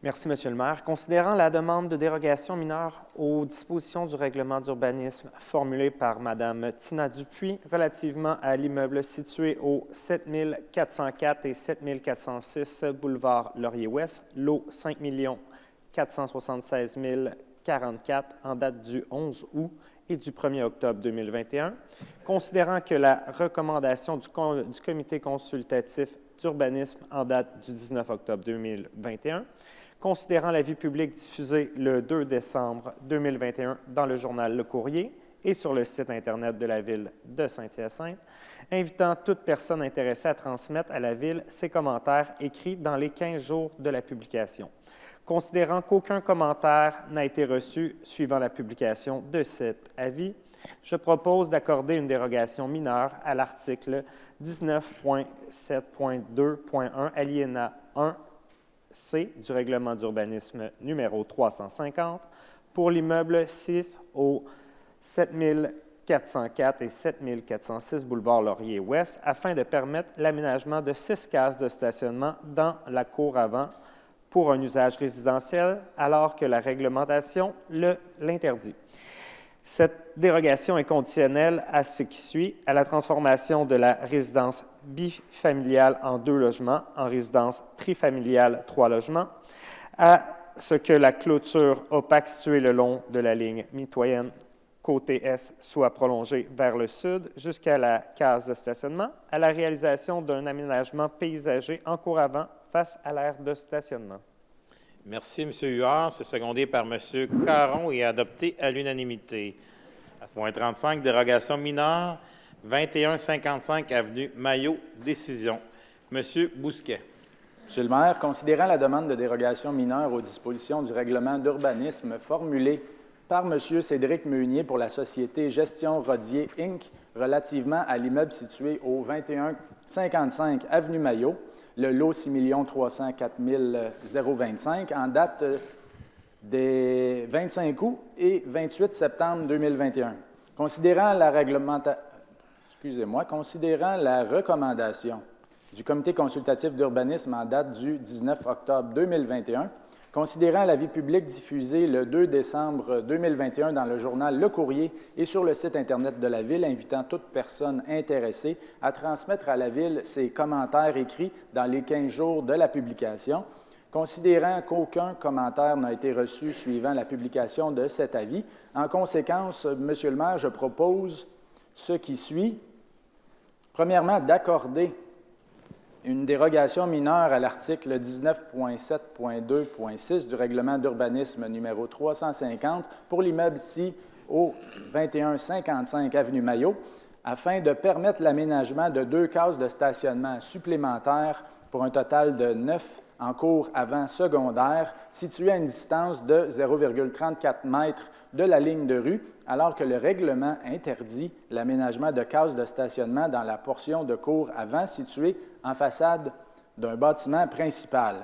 Merci, Monsieur le maire. Considérant la demande de dérogation mineure aux dispositions du règlement d'urbanisme formulée par Mme Tina Dupuis relativement à l'immeuble situé au 7404 et 7406 boulevard Laurier-Ouest, lot 5 476 044 en date du 11 août et du 1er octobre 2021, considérant que la recommandation du Comité consultatif d'urbanisme en date du 19 octobre 2021 considérant l'avis public diffusé le 2 décembre 2021 dans le journal Le Courrier et sur le site Internet de la Ville de Saint-Hyacinthe, invitant toute personne intéressée à transmettre à la Ville ses commentaires écrits dans les 15 jours de la publication. Considérant qu'aucun commentaire n'a été reçu suivant la publication de cet avis, je propose d'accorder une dérogation mineure à l'article 19.7.2.1, alinéa 1C du règlement d'urbanisme numéro 350 pour l'immeuble 6 au 7404 et 7406 boulevard Laurier-Ouest afin de permettre l'aménagement de 6 cases de stationnement dans la cour avant pour un usage résidentiel alors que la réglementation l'interdit. Cette dérogation est conditionnelle à ce qui suit, à la transformation de la résidence bifamiliale en 2 logements en résidence trifamiliale 3 logements, à ce que la clôture opaque située le long de la ligne mitoyenne côté est soit prolongée vers le sud jusqu'à la case de stationnement, à la réalisation d'un aménagement paysager en cour avant face à l'aire de stationnement. Merci, M. Huard. C'est secondé par M. Caron et adopté à l'unanimité. À ce point 35, dérogation mineure, 2155 avenue Maillot, décision. M. Bousquet. Monsieur le maire, considérant la demande de dérogation mineure aux dispositions du règlement d'urbanisme formulée par M. Cédric Meunier pour la société Gestion Rodier Inc. relativement à l'immeuble situé au 2155 avenue Maillot, le lot 6 304 025 en date des 25 août et 28 septembre 2021. Considérant la recommandation du Comité consultatif d'urbanisme en date du 19 octobre 2021, considérant l'avis public diffusé le 2 décembre 2021 dans le journal Le Courrier et sur le site Internet de la Ville, invitant toute personne intéressée à transmettre à la Ville ses commentaires écrits dans les 15 jours de la publication, considérant qu'aucun commentaire n'a été reçu suivant la publication de cet avis. En conséquence, Monsieur le maire, je propose ce qui suit. Premièrement, d'accorder une dérogation mineure à l'article 19.7.2.6 du règlement d'urbanisme numéro 350 pour l'immeuble-ci au 2155 avenue Maillot, afin de permettre l'aménagement de 2 cases de stationnement supplémentaires pour un total de 9 en cour avant secondaire, situées à une distance de 0,34 m de la ligne de rue, alors que le règlement interdit l'aménagement de cases de stationnement dans la portion de cour avant située en façade d'un bâtiment principal.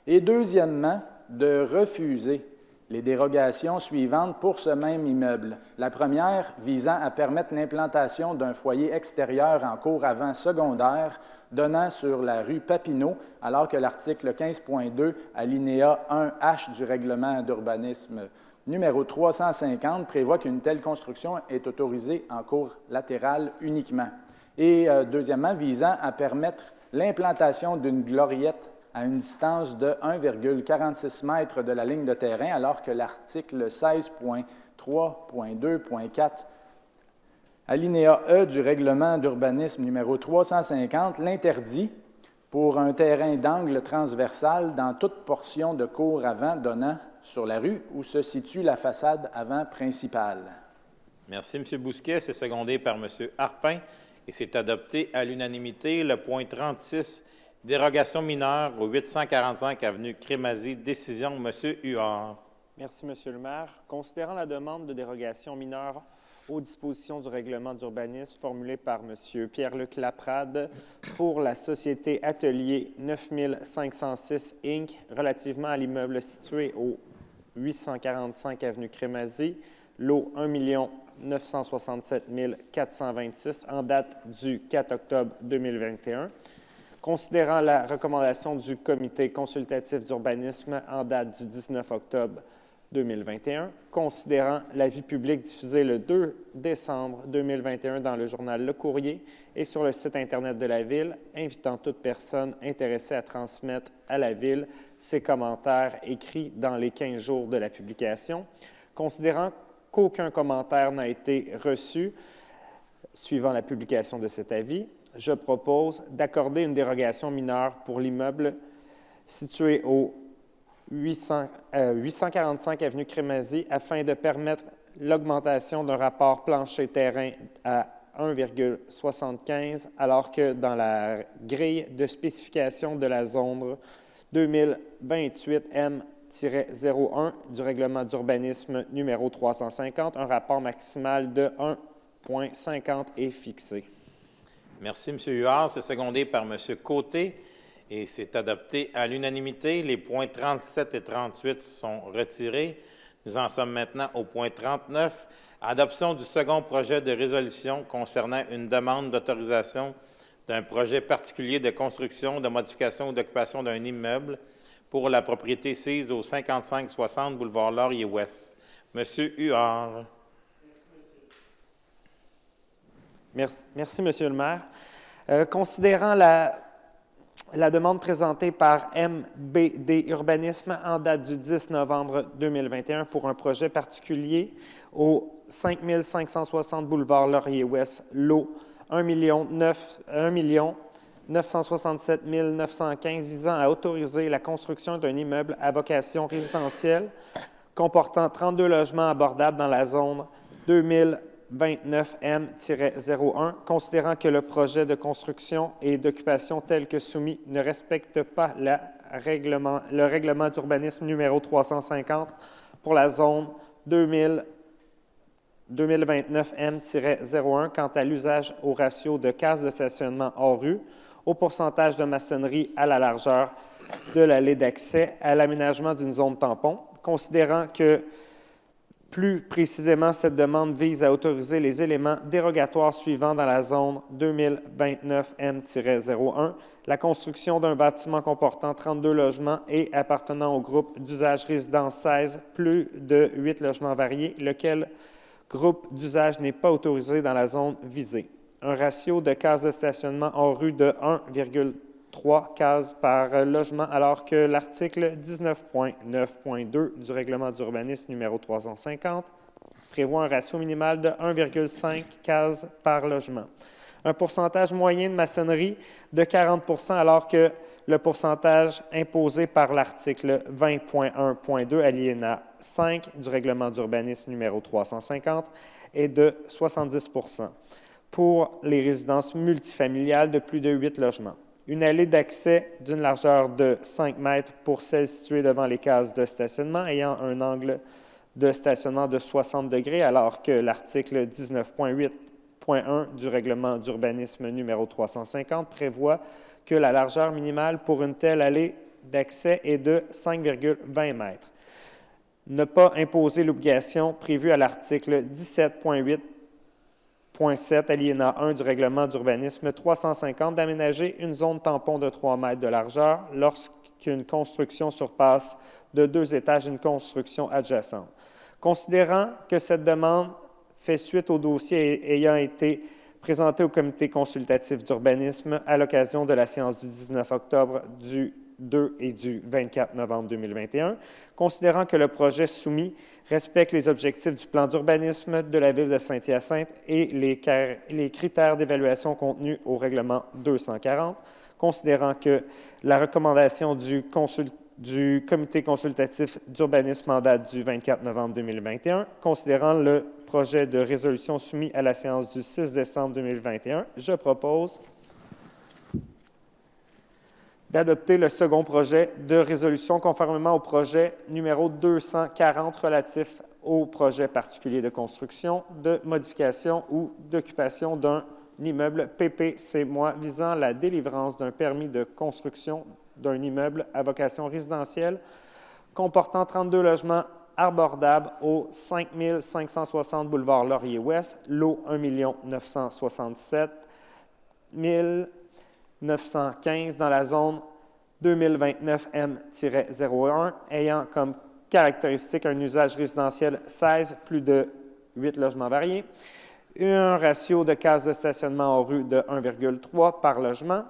Et deuxièmement, de refuser les dérogations suivantes pour ce même immeuble. La première visant à permettre l'implantation d'un foyer extérieur en cour avant secondaire donnant sur la rue Papineau, alors que l'article 15.2, alinéa 1H du règlement d'urbanisme numéro 350 prévoit qu'une telle construction est autorisée en cour latérale uniquement. Et deuxièmement, visant à permettre l'implantation d'une gloriette à une distance de 1,46 m de la ligne de terrain, alors que l'article 16.3.2.4, alinéa E du règlement d'urbanisme numéro 350, l'interdit pour un terrain d'angle transversal dans toute portion de cour avant donnant sur la rue où se situe la façade avant principale. Merci, M. Bousquet. C'est secondé par M. Harpin et c'est adopté à l'unanimité. Le point 36, dérogation mineure au 845 avenue Crémazie. Décision, M. Huard. Merci, M. le maire. Considérant la demande de dérogation mineure aux dispositions du règlement d'urbanisme formulée par M. Pierre-Luc Laprade pour la société Atelier 9506 Inc. relativement à l'immeuble situé au 845 avenue Crémazie, lot 1 967 426 en date du 4 octobre 2021. Considérant la recommandation du Comité consultatif d'urbanisme en date du 19 octobre 2021, considérant l'avis public diffusé le 2 décembre 2021 dans le journal Le Courrier et sur le site Internet de la Ville, invitant toute personne intéressée à transmettre à la Ville ses commentaires écrits dans les 15 jours de la publication, considérant qu'aucun commentaire n'a été reçu suivant la publication de cet avis, je propose d'accorder une dérogation mineure pour l'immeuble situé au 845 avenue Crémazie afin de permettre l'augmentation d'un rapport plancher-terrain à 1,75 alors que dans la grille de spécification de la zone 2028 M-01 du règlement d'urbanisme numéro 350, un rapport maximal de 1,50 est fixé. Merci, M. Huard. C'est secondé par M. Côté et c'est adopté à l'unanimité. Les points 37 et 38 sont retirés. Nous en sommes maintenant au point 39. Adoption du second projet de résolution concernant une demande d'autorisation d'un projet particulier de construction, de modification ou d'occupation d'un immeuble pour la propriété sise au 5560 boulevard Laurier-Ouest. Monsieur Huard. Merci, Monsieur le maire. Considérant la demande présentée par MBD Urbanisme en date du 10 novembre 2021 pour un projet particulier au 5560 boulevard Laurier-Ouest, lot 1 967 915 visant à autoriser la construction d'un immeuble à vocation résidentielle comportant 32 logements abordables dans la zone 2029 M-01, considérant que le projet de construction et d'occupation tel que soumis ne respecte pas le règlement d'urbanisme numéro 350 pour la zone 2029 M-01 quant à l'usage au ratio de cases de stationnement hors rue, au pourcentage de maçonnerie à la largeur de l'allée d'accès, à l'aménagement d'une zone tampon, considérant que plus précisément, cette demande vise à autoriser les éléments dérogatoires suivants dans la zone 2029 M-01, la construction d'un bâtiment comportant 32 logements et appartenant au groupe d'usage résidence 16, plus de 8 logements variés, lequel groupe d'usage n'est pas autorisé dans la zone visée. Un ratio de cases de stationnement hors rue de 1,3 cases par logement, alors que l'article 19.9.2 du règlement d'urbanisme numéro 350 prévoit un ratio minimal de 1,5 cases par logement. Un pourcentage moyen de maçonnerie de 40 % alors que le pourcentage imposé par l'article 20.1.2 alinéa 5 du règlement d'urbanisme numéro 350 est de 70 % pour les résidences multifamiliales de plus de 8 logements. Une allée d'accès d'une largeur de 5 mètres pour celles situées devant les cases de stationnement ayant un angle de stationnement de 60 degrés, alors que l'article 19.8.1 du règlement d'urbanisme numéro 350 prévoit que la largeur minimale pour une telle allée d'accès est de 5,20 mètres. Ne pas imposer l'obligation prévue à l'article 17.8.7 alinéa 1 du règlement d'urbanisme 350 d'aménager une zone tampon de 3 mètres de largeur lorsqu'une construction surpasse de 2 étages une construction adjacente. Considérant que cette demande fait suite au dossier ayant été présenté au comité consultatif d'urbanisme à l'occasion de la séance du 19 octobre, du 2 et du 24 novembre 2021, considérant que le projet soumis respecte les objectifs du plan d'urbanisme de la Ville de Saint-Hyacinthe et les critères d'évaluation contenus au règlement 240, considérant que la recommandation du comité consultatif d'urbanisme en date du 24 novembre 2021, considérant le projet de résolution soumis à la séance du 6 décembre 2021, je propose d'adopter le second projet de résolution conformément au projet numéro 240 relatif au projet particulier de construction, de modification ou d'occupation d'un immeuble PP-C- visant la délivrance d'un permis de construction d'un immeuble à vocation résidentielle comportant 32 logements abordables au 5560 boulevard Laurier-Ouest, lot 1 967 915 dans la zone 2029 M-01, ayant comme caractéristique un usage résidentiel 16, plus de 8 logements variés, un ratio de cases de stationnement hors rue de 1,3 par logement,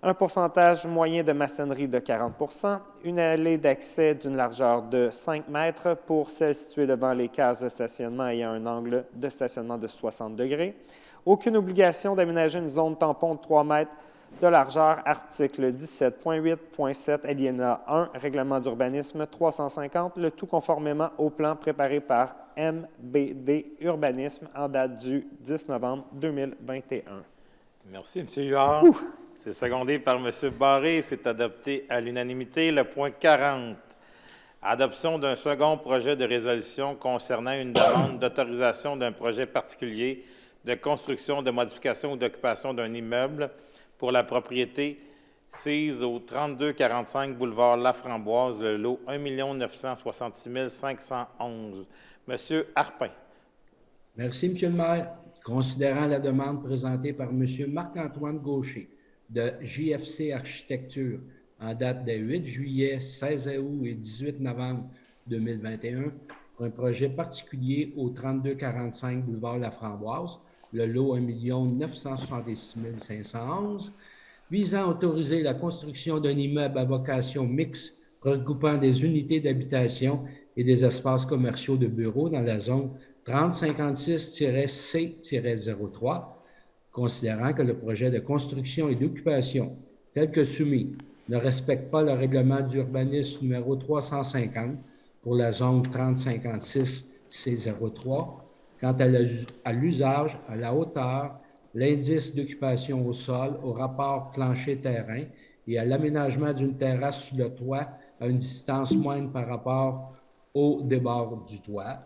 un pourcentage moyen de maçonnerie de 40 %, une allée d'accès d'une largeur de 5 mètres pour celles situées devant les cases de stationnement ayant un angle de stationnement de 60 degrés, aucune obligation d'aménager une zone tampon de 3 mètres de largeur, article 17.8.7, alinéa 1, règlement d'urbanisme 350, le tout conformément au plan préparé par MBD Urbanisme en date du 10 novembre 2021. Merci, M. Huard. C'est secondé par M. Barré. C'est adopté à l'unanimité. Le point 40. Adoption d'un second projet de résolution concernant une demande d'autorisation d'un projet particulier de construction, de modification ou d'occupation d'un immeuble pour la propriété sise au 3245 boulevard Laframboise, le lot 1 966 511. Monsieur Harpin. Merci, M. le maire. Considérant la demande présentée par M. Marc-Antoine Gaucher de JFC Architecture en date des 8 juillet, 16 août et 18 novembre 2021 pour un projet particulier au 3245 boulevard Laframboise, le lot 1 966 511, visant à autoriser la construction d'un immeuble à vocation mixte regroupant des unités d'habitation et des espaces commerciaux de bureaux dans la zone 3056-C-03, considérant que le projet de construction et d'occupation tel que soumis ne respecte pas le règlement d'urbanisme numéro 350 pour la zone 3056-C-03, quant à l'usage, à la hauteur, l'indice d'occupation au sol, au rapport plancher-terrain et à l'aménagement d'une terrasse sur le toit à une distance moindre par rapport au débord du toit.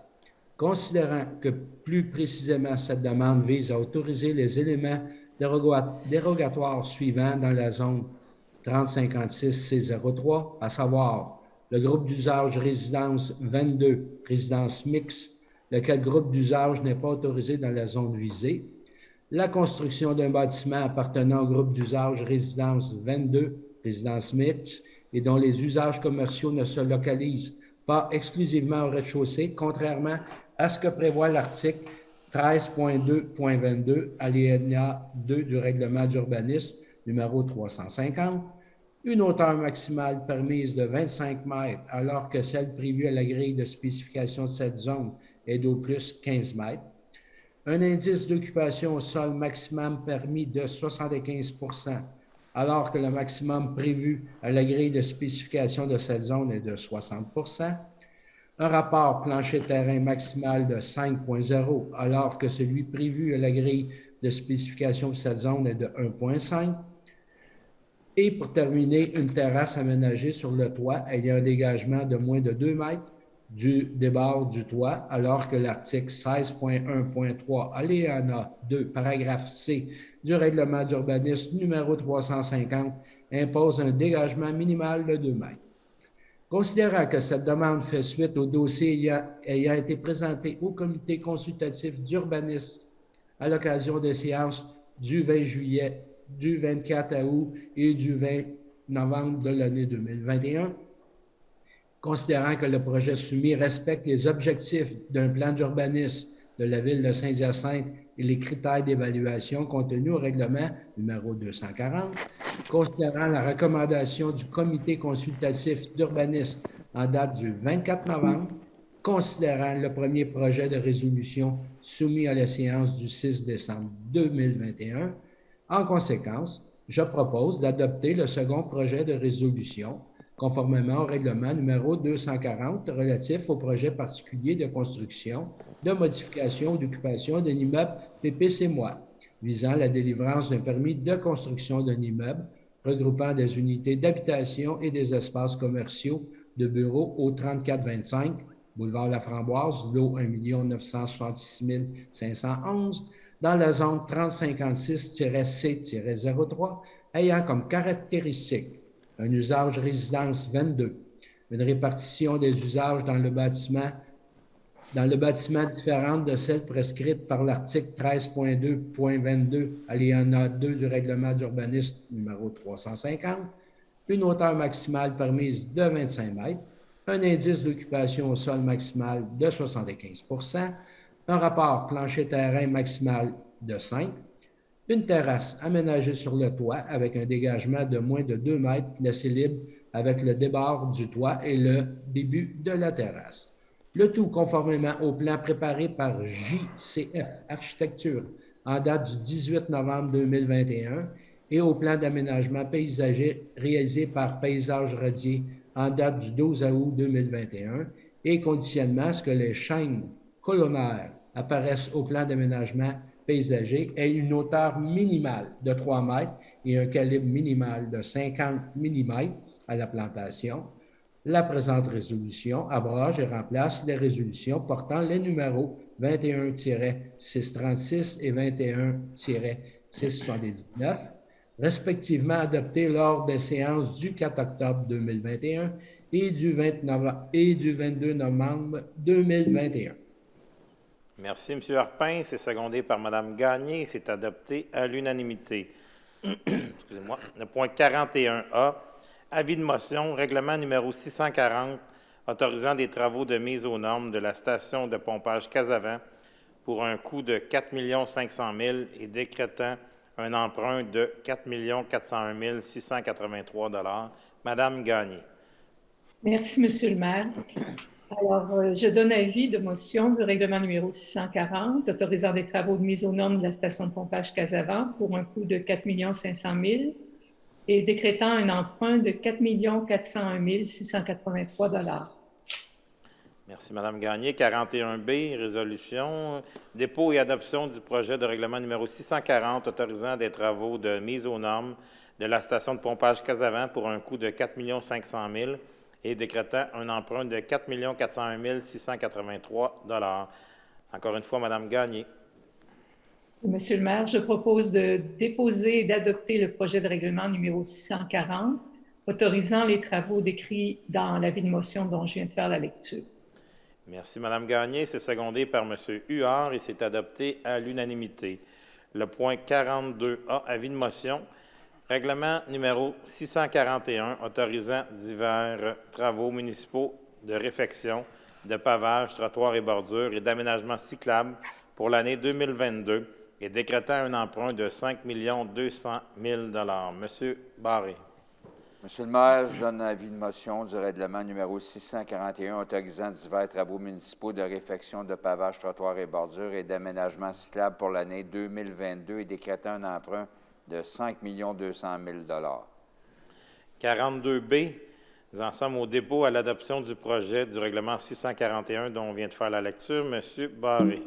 Considérant que plus précisément cette demande vise à autoriser les éléments dérogatoires suivants dans la zone 3056-C03, à savoir le groupe d'usage résidence 22, résidence mixte, lequel groupe d'usage n'est pas autorisé dans la zone visée, la construction d'un bâtiment appartenant au groupe d'usage résidence 22, résidence mixte, et dont les usages commerciaux ne se localisent pas exclusivement au rez-de-chaussée, contrairement à ce que prévoit l'article 13.2.22, alinéa 2 du règlement d'urbanisme numéro 350, une hauteur maximale permise de 25 mètres alors que celle prévue à la grille de spécification de cette zone est d'au plus 15 mètres, un indice d'occupation au sol maximum permis de 75 % alors que le maximum prévu à la grille de spécification de cette zone est de 60 %, un rapport plancher-terrain maximal de 5.0 alors que celui prévu à la grille de spécification de cette zone est de 1.5, et pour terminer, une terrasse aménagée sur le toit ayant un dégagement de moins de 2 mètres du débord du toit, alors que l'article 16.1.3, alinéa 2, paragraphe C du règlement d'urbanisme numéro 350 impose un dégagement minimal de 2 mètres. Considérant que cette demande fait suite au dossier ayant été présenté au comité consultatif d'urbanisme à l'occasion des séances du 20 juillet, du 24 août et du 20 novembre de l'année 2021, considérant que le projet soumis respecte les objectifs d'un plan d'urbanisme de la ville de Saint-Hyacinthe et les critères d'évaluation contenus au règlement numéro 240, considérant la recommandation du comité consultatif d'urbanisme en date du 24 novembre, considérant le premier projet de résolution soumis à la séance du 6 décembre 2021, en conséquence, je propose d'adopter le second projet de résolution conformément au règlement numéro 240 relatif au projet particulier de construction, de modification ou d'occupation d'un immeuble PPC-MOI, visant la délivrance d'un permis de construction d'un immeuble regroupant des unités d'habitation et des espaces commerciaux de bureaux au 3425 boulevard Laframboise, lot 1 966 511, dans la zone 3056-C-03, ayant comme caractéristique un usage résidence 22, une répartition des usages dans le bâtiment différente de celle prescrite par l'article 13.2.22, alinéa 2 du règlement d'urbanisme numéro 350, une hauteur maximale permise de 25 mètres, un indice d'occupation au sol maximal de 75 %, un rapport plancher-terrain maximal de 5, une terrasse aménagée sur le toit avec un dégagement de moins de 2 mètres laissé libre avec le débord du toit et le début de la terrasse. Le tout conformément au plan préparé par JCF Architecture en date du 18 novembre 2021 et au plan d'aménagement paysager réalisé par Paysage Radier en date du 12 août 2021 et conditionnement à ce que les chaînes colonnaires apparaissent au plan d'aménagement paysager aient une hauteur minimale de 3 mètres et un calibre minimal de 50 mm à la plantation. La présente résolution abroge et remplace les résolutions portant les numéros 21-636 et 21-679, respectivement adoptés lors des séances du 4 octobre 2021 et du 22 novembre 2021. Merci, M. Harpin. C'est secondé par Mme Gagné. C'est adopté à l'unanimité. Excusez-moi. Le point 41A, avis de motion, règlement numéro 640, autorisant des travaux de mise aux normes de la station de pompage Casavant pour un coût de 4 500 000 et décrétant un emprunt de 4 401 683 $. Madame Gagné. Merci, Monsieur le maire. Alors, je donne avis de motion du règlement numéro 640, autorisant des travaux de mise aux normes de la station de pompage Casavant pour un coût de 4 500 000 et décrétant un emprunt de 4 401 683 $. Merci, Mme Gagné. 41B, résolution, dépôt et adoption du projet de règlement numéro 640 autorisant des travaux de mise aux normes de la station de pompage Casavant pour un coût de 4 500 000 et décrétant un emprunt de 4 401 683 $. Encore une fois, Mme Gagné. Monsieur le maire, je propose de déposer et d'adopter le projet de règlement numéro 640 autorisant les travaux décrits dans l'avis de motion dont je viens de faire la lecture. Merci, Mme Gagné. C'est secondé par M. Huard et c'est adopté à l'unanimité. Le point 42A, avis de motion, règlement numéro 641 autorisant divers travaux municipaux de réfection, de pavage, trottoirs et bordures et d'aménagement cyclable pour l'année 2022 et décrétant un emprunt de 5 200 000 $. Monsieur Barré. Monsieur le maire, je donne avis de motion du règlement numéro 641 autorisant divers travaux municipaux de réfection de pavage, trottoirs et bordures et d'aménagement cyclable pour l'année 2022 et décrétant un emprunt de 5 200 000 $. 42B, nous en sommes au dépôt à l'adoption du projet du règlement 641 dont on vient de faire la lecture. Monsieur Barré.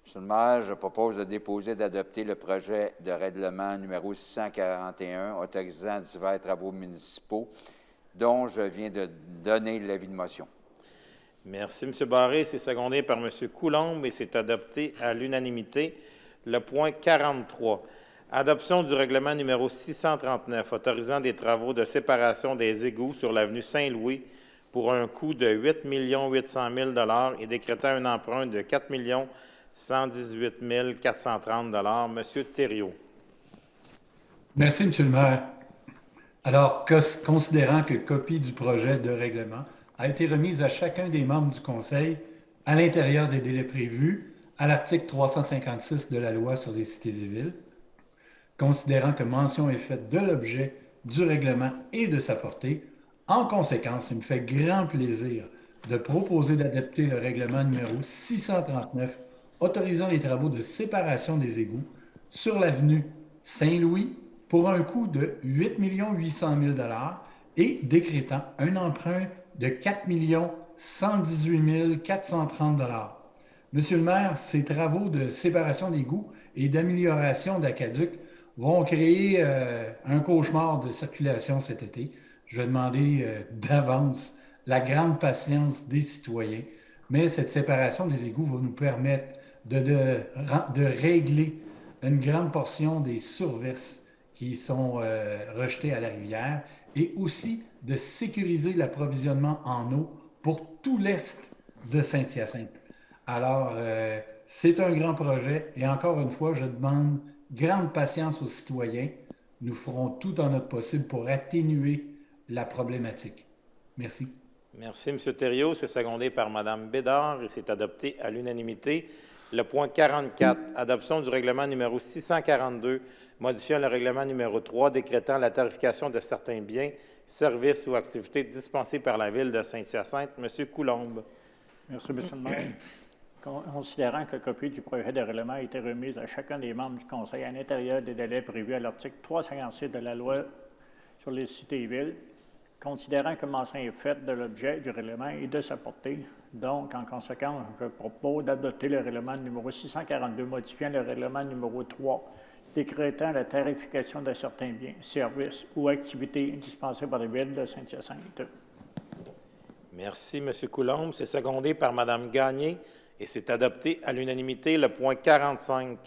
Monsieur le maire, je propose de déposer et d'adopter le projet de règlement numéro 641 autorisant divers travaux municipaux dont je viens de donner l'avis de motion. Merci, M. Barré. C'est secondé par M. Coulombe et c'est adopté à l'unanimité. Le point 43, adoption du règlement numéro 639 autorisant des travaux de séparation des égouts sur l'avenue Saint-Louis pour un coût de 8 800 000 $ et décrétant un emprunt de 4 118 430 $. Monsieur Thériault. Merci, Monsieur le maire. Alors, considérant que copie du projet de règlement a été remise à chacun des membres du Conseil à l'intérieur des délais prévus à l'article 356 de la Loi sur les cités et villes, considérant que mention est faite de l'objet du règlement et de sa portée, en conséquence, il me fait grand plaisir de proposer d'adopter le règlement numéro 639 autorisant les travaux de séparation des égouts sur l'avenue Saint-Louis pour un coût de 8 800 000 $ et décrétant un emprunt de 4 118 430 $. Monsieur le maire, ces travaux de séparation d'égouts et d'amélioration d'aqueduc vont créer un cauchemar de circulation cet été. Je vais demander d'avance la grande patience des citoyens, mais cette séparation des égouts va nous permettre de régler une grande portion des surverses qui sont rejetées à la rivière et aussi de sécuriser l'approvisionnement en eau pour tout l'est de Saint-Hyacinthe. Alors, c'est un grand projet et encore une fois, je demande grande patience aux citoyens. Nous ferons tout en notre possible pour atténuer la problématique. Merci. Merci, M. Thériault. C'est secondé par Mme Bédard et c'est adopté à l'unanimité. Le point 44, adoption du règlement numéro 642, modifiant le règlement numéro 3, décrétant la tarification de certains biens, services ou activités dispensés par la Ville de Saint-Hyacinthe. M. Coulombe. Merci, M. le maire. Considérant que copie du projet de règlement a été remise à chacun des membres du Conseil à l'intérieur des délais prévus à l'article 356 de la loi sur les cités et villes, considérant que mention est faite de l'objet du règlement et de sa portée, donc, en conséquence, je propose d'adopter le règlement numéro 642, modifiant le règlement numéro 3, décrétant la tarification de certains biens, services ou activités dispensés par la Ville de Saint-Hyacinthe. Merci, M. Coulombe. C'est secondé par Mme Gagné et c'est adopté à l'unanimité. Le point 45.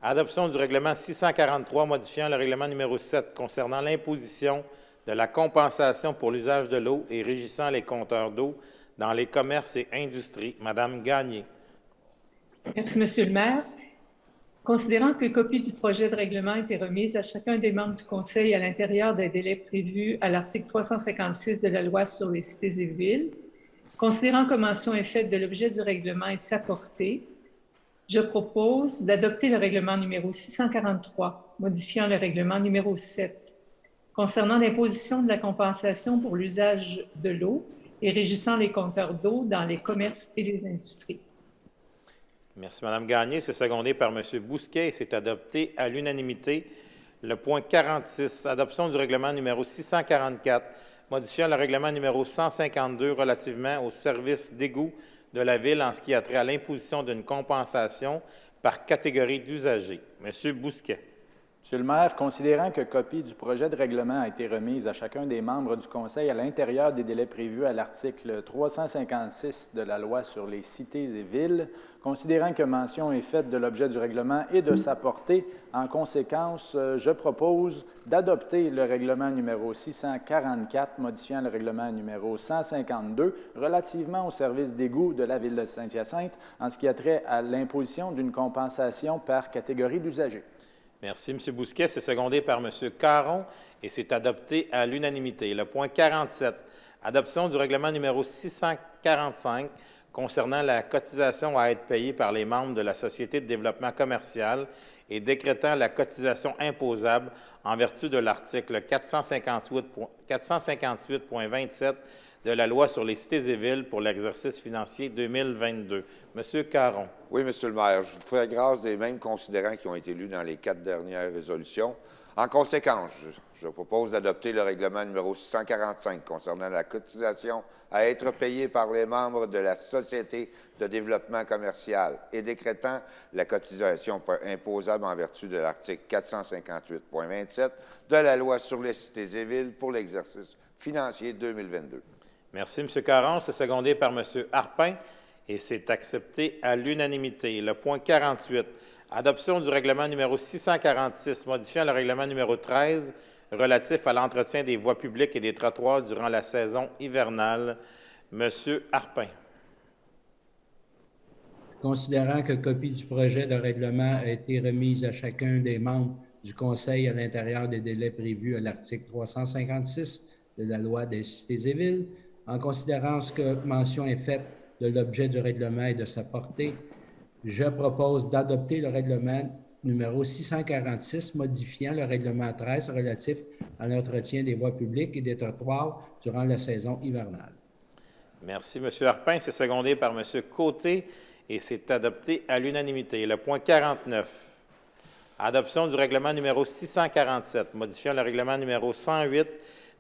Adoption du règlement 643 modifiant le règlement numéro 7 concernant l'imposition de la compensation pour l'usage de l'eau et régissant les compteurs d'eau dans les commerces et industries. Mme Gagné. Merci, Monsieur le maire. Considérant que copie du projet de règlement a été remise à chacun des membres du Conseil à l'intérieur des délais prévus à l'article 356 de la loi sur les cités et villes, considérant que mention est faite de l'objet du règlement et de sa portée, je propose d'adopter le règlement numéro 643, modifiant le règlement numéro 7, concernant l'imposition de la compensation pour l'usage de l'eau et régissant les compteurs d'eau dans les commerces et les industries. Merci, Mme Gagné. C'est secondé par M. Bousquet et c'est adopté à l'unanimité. Le point 46, adoption du règlement numéro 644, modifiant le règlement numéro 152 relativement aux services d'égout de la Ville en ce qui a trait à l'imposition d'une compensation par catégorie d'usagers. M. Bousquet. Monsieur le maire, considérant que copie du projet de règlement a été remise à chacun des membres du Conseil à l'intérieur des délais prévus à l'article 356 de la loi sur les cités et villes, considérant que mention est faite de l'objet du règlement et de sa portée, en conséquence, je propose d'adopter le règlement numéro 644, modifiant le règlement numéro 152, relativement au service d'égout de la Ville de Saint-Hyacinthe, en ce qui a trait à l'imposition d'une compensation par catégorie d'usagers. Merci, M. Bousquet. C'est secondé par M. Caron et c'est adopté à l'unanimité. Le point 47, adoption du règlement numéro 645 concernant la cotisation à être payée par les membres de la Société de développement commercial et décrétant la cotisation imposable en vertu de l'article 458.27 de la loi sur les cités et villes pour l'exercice financier 2022. Monsieur Caron. Oui, Monsieur le maire, je vous fais grâce des mêmes considérants qui ont été lus dans les 4 dernières résolutions. En conséquence, je propose d'adopter le règlement numéro 645 concernant la cotisation à être payée par les membres de la Société de développement commercial et décrétant la cotisation imposable en vertu de l'article 458.27 de la loi sur les cités et villes pour l'exercice financier 2022. Merci, M. Caron. C'est secondé par M. Harpin et c'est accepté à l'unanimité. Le point 48, adoption du règlement numéro 646, modifiant le règlement numéro 13 relatif à l'entretien des voies publiques et des trottoirs durant la saison hivernale. M. Harpin. Considérant que copie du projet de règlement a été remise à chacun des membres du Conseil à l'intérieur des délais prévus à l'article 356 de la loi des cités et villes, en considérant que mention est faite de l'objet du règlement et de sa portée, je propose d'adopter le règlement numéro 646, modifiant le règlement 13 relatif à l'entretien des voies publiques et des trottoirs durant la saison hivernale. Merci, M. Harpin. C'est secondé par M. Côté et c'est adopté à l'unanimité. Le point 49, adoption du règlement numéro 647, modifiant le règlement numéro 108,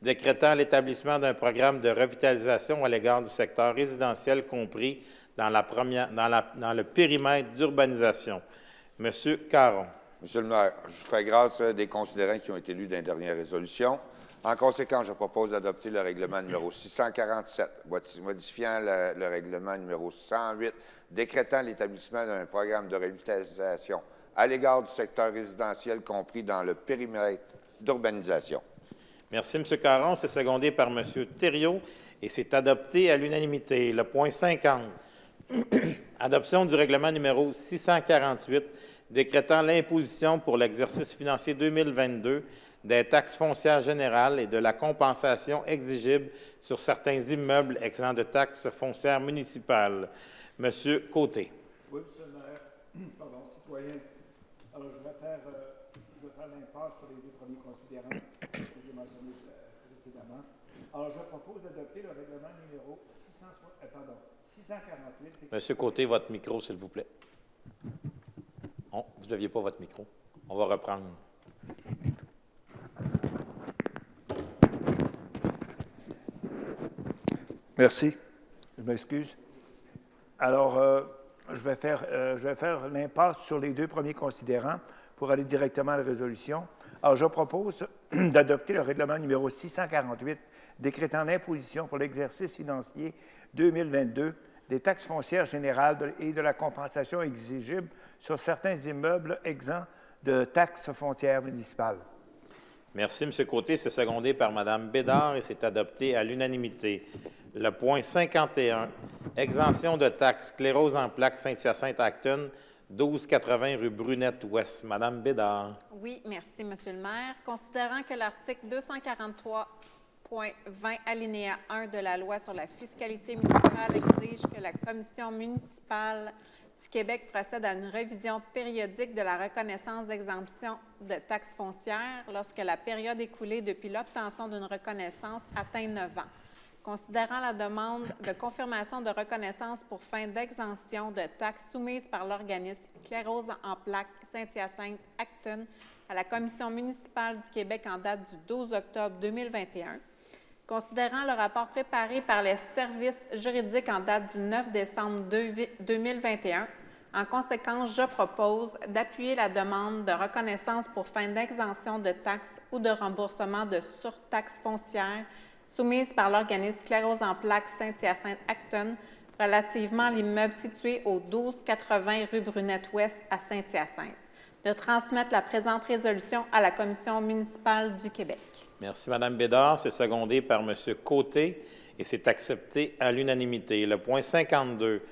décrétant l'établissement d'un programme de revitalisation à l'égard du secteur résidentiel compris dans le périmètre d'urbanisation. M. Caron. Monsieur le maire, je vous fais grâce des considérants qui ont été lus dans les dernières résolutions. En conséquence, je propose d'adopter le règlement numéro 647, modifiant le règlement numéro 108, décrétant l'établissement d'un programme de revitalisation à l'égard du secteur résidentiel compris dans le périmètre d'urbanisation. Merci, M. Caron. C'est secondé par M. Thériault et c'est adopté à l'unanimité. Le point 50, adoption du règlement numéro 648, décrétant l'imposition pour l'exercice financier 2022 des taxes foncières générales et de la compensation exigible sur certains immeubles exempts de taxes foncières municipales. M. Côté. Oui, M. le maire. Pardon, citoyen. Alors, je vais faire l'impasse sur les deux premiers considérants que j'ai mentionnés précédemment. Alors, je propose d'adopter le règlement numéro 648. Monsieur Côté, votre micro, s'il vous plaît. Oh, vous n'aviez pas votre micro. On va reprendre. Merci. Je m'excuse. Alors, je vais faire l'impasse sur les deux premiers considérants pour aller directement à la résolution. Alors, je propose d'adopter le règlement numéro 648 décrétant l'imposition pour l'exercice financier 2022 des taxes foncières générales et de la compensation exigible sur certains immeubles exempts de taxes foncières municipales. Merci, M. Côté. C'est secondé par Mme Bédard et c'est adopté à l'unanimité. Le point 51, exemption de taxes sclérose en plaques Saint-Hyacinthe-Acton, 1280 rue Brunette-Ouest. Mme Bédard. Oui, merci, Monsieur le maire. Considérant que l'article 243.20 alinéa 1 de la loi sur la fiscalité municipale exige que la Commission municipale du Québec procède à une révision périodique de la reconnaissance d'exemption de taxes foncières lorsque la période écoulée depuis l'obtention d'une reconnaissance atteint 9 ans. Considérant la demande de confirmation de reconnaissance pour fin d'exemption de taxes soumise par l'organisme Sclérose en plaques Saint-Hyacinthe-Acton à la Commission municipale du Québec en date du 12 octobre 2021, considérant le rapport préparé par les services juridiques en date du 9 décembre 2021, en conséquence, je propose d'appuyer la demande de reconnaissance pour fin d'exemption de taxes ou de remboursement de surtaxes foncières soumise par l'organisme Sclérose en plaques Saint-Hyacinthe-Acton relativement à l'immeuble situé au 1280 rue Brunette-Ouest à Saint-Hyacinthe, de transmettre la présente résolution à la Commission municipale du Québec. Merci, Mme Bédard. C'est secondé par M. Côté et c'est accepté à l'unanimité. Le point 52,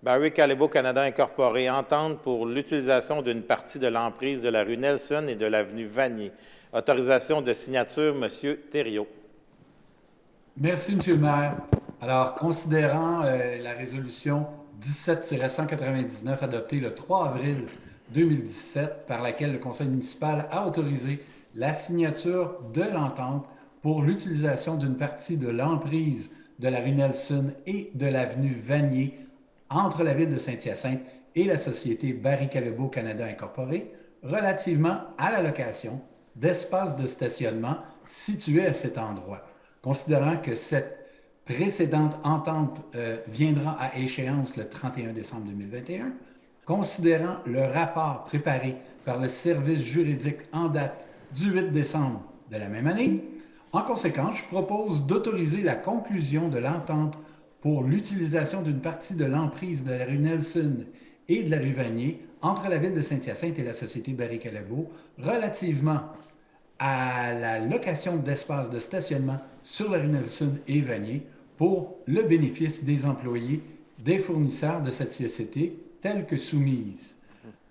Barry Callebaut Canada Incorporé, entente pour l'utilisation d'une partie de l'emprise de la rue Nelson et de l'avenue Vanier. Autorisation de signature, M. Thériault. Merci, M. le maire. Alors, considérant la résolution 17-199 adoptée le 3 avril 2017, par laquelle le conseil municipal a autorisé la signature de l'entente pour l'utilisation d'une partie de l'emprise de la rue Nelson et de l'avenue Vanier entre la ville de Saint-Hyacinthe et la société Barry Callebaut Canada Incorporé relativement à la location d'espaces de stationnement situés à cet endroit. Considérant que cette précédente entente viendra à échéance le 31 décembre 2021, considérant le rapport préparé par le service juridique en date du 8 décembre de la même année, en conséquence, je propose d'autoriser la conclusion de l'entente pour l'utilisation d'une partie de l'emprise de la rue Nelson et de la rue Vanier entre la ville de Saint-Hyacinthe et la société Barry Callebaut relativement à la location d'espaces de stationnement sur la rue Nelson et Vanier pour le bénéfice des employés des fournisseurs de cette société telle que soumise.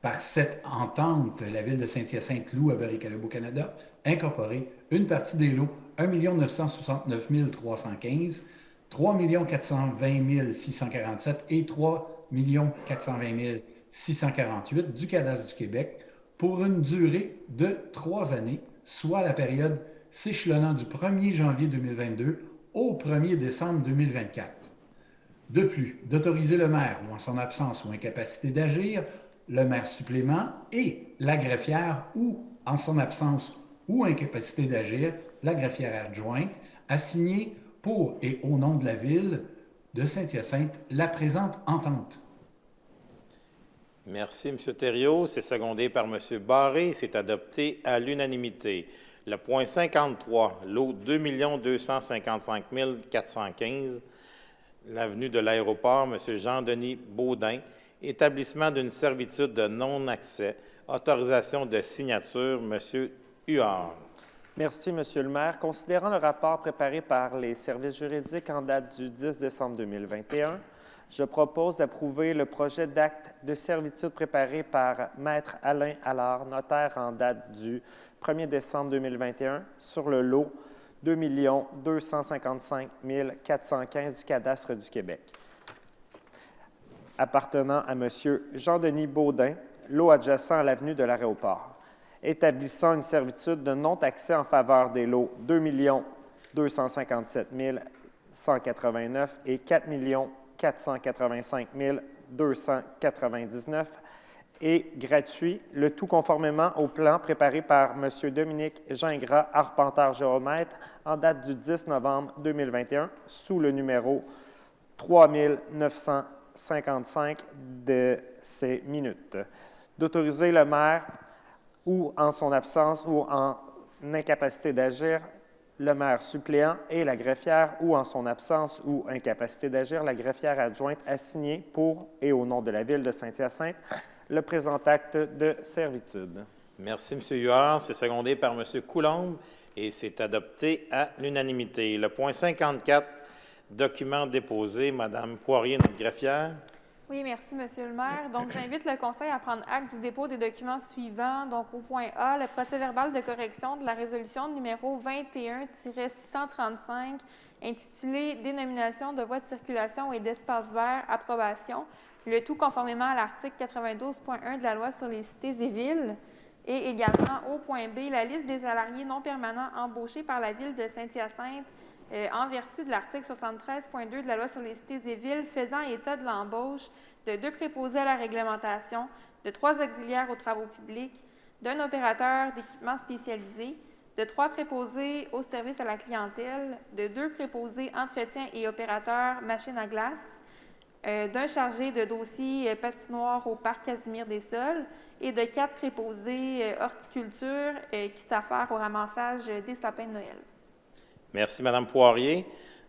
Par cette entente, la ville de Saint-Hyacinthe loue à Barry Callebaut Canada Incorporé une partie des lots 1 969 315, 3 420 647 et 3 420 648 du cadastre du Québec pour une durée de 3 années, soit la période s'échelonnant du 1er janvier 2022 au 1er décembre 2024. De plus, d'autoriser le maire, ou en son absence ou incapacité d'agir, le maire supplément et la greffière, ou en son absence ou incapacité d'agir, la greffière adjointe, à signer pour et au nom de la ville de Saint-Hyacinthe la présente entente. Merci, M. Thériault. C'est secondé par M. Barré. C'est adopté à l'unanimité. Le point 53, lot 2 255 415, l'avenue de l'Aéroport, M. Jean-Denis Baudin, établissement d'une servitude de non-accès, autorisation de signature, M. Huard. Merci, Monsieur le maire. Considérant le rapport préparé par les services juridiques en date du 10 décembre 2021, je propose d'approuver le projet d'acte de servitude préparé par Maître Alain Allard, notaire en date du 1er décembre 2021, sur le lot 2 255 415 du cadastre du Québec, appartenant à M. Jean-Denis Baudin, lot adjacent à l'avenue de l'Aéroport, établissant une servitude de non-accès en faveur des lots 2 257 189 et 4 485 299 et gratuit, le tout conformément au plan préparé par M. Dominique Gingras, arpenteur géomètre, en date du 10 novembre 2021, sous le numéro 3955 de ces minutes. D'autoriser le maire, ou en son absence ou en incapacité d'agir, le maire suppléant et la greffière, ou en son absence ou incapacité d'agir, la greffière adjointe à signer pour et au nom de la Ville de Saint-Hyacinthe le présent acte de servitude. Merci, M. Huard. C'est secondé par M. Coulombe et c'est adopté à l'unanimité. Le point 54, document déposé. Mme Poirier, notre greffière. Oui, merci, Monsieur le maire. Donc, j'invite le Conseil à prendre acte du dépôt des documents suivants. Donc, au point A, le procès-verbal de correction de la résolution numéro 21-635, intitulé « Dénomination de voies de circulation et d'espaces verts, approbation », le tout conformément à l'article 92.1 de la Loi sur les cités et villes. Et également, au point B, la liste des salariés non permanents embauchés par la Ville de Saint-Hyacinthe en vertu de l'article 73.2 de la Loi sur les cités et villes faisant état de l'embauche de 2 préposés à la réglementation, de 3 auxiliaires aux travaux publics, d'un opérateur d'équipement spécialisé, de 3 préposés au service à la clientèle, de 2 préposés entretien et opérateurs machine à glace, d'un chargé de dossier patinoire au parc Casimir-des-Sols et de 4 préposés horticulture qui s'affairent au ramassage des sapins de Noël. Merci, Mme Poirier.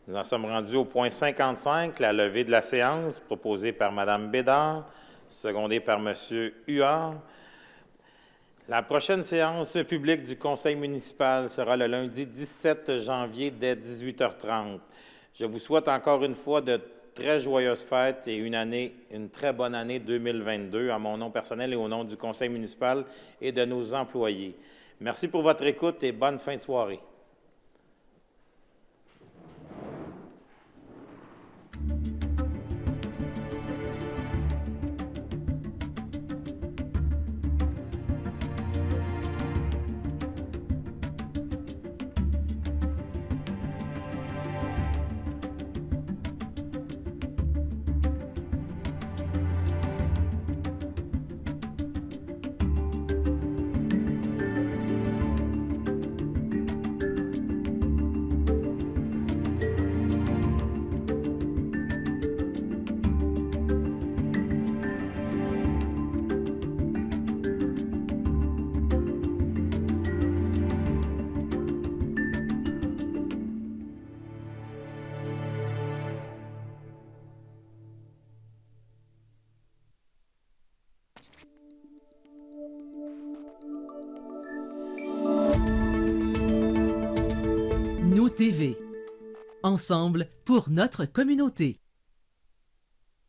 Nous en sommes rendus au point 55, la levée de la séance, proposée par Mme Bédard, secondée par M. Huard. La prochaine séance publique du Conseil municipal sera le lundi 17 janvier dès 18h30. Je vous souhaite encore une fois de très joyeuses fêtes et une très bonne année 2022 à mon nom personnel et au nom du Conseil municipal et de nos employés. Merci pour votre écoute et bonne fin de soirée. Nous TV. Ensemble pour notre communauté.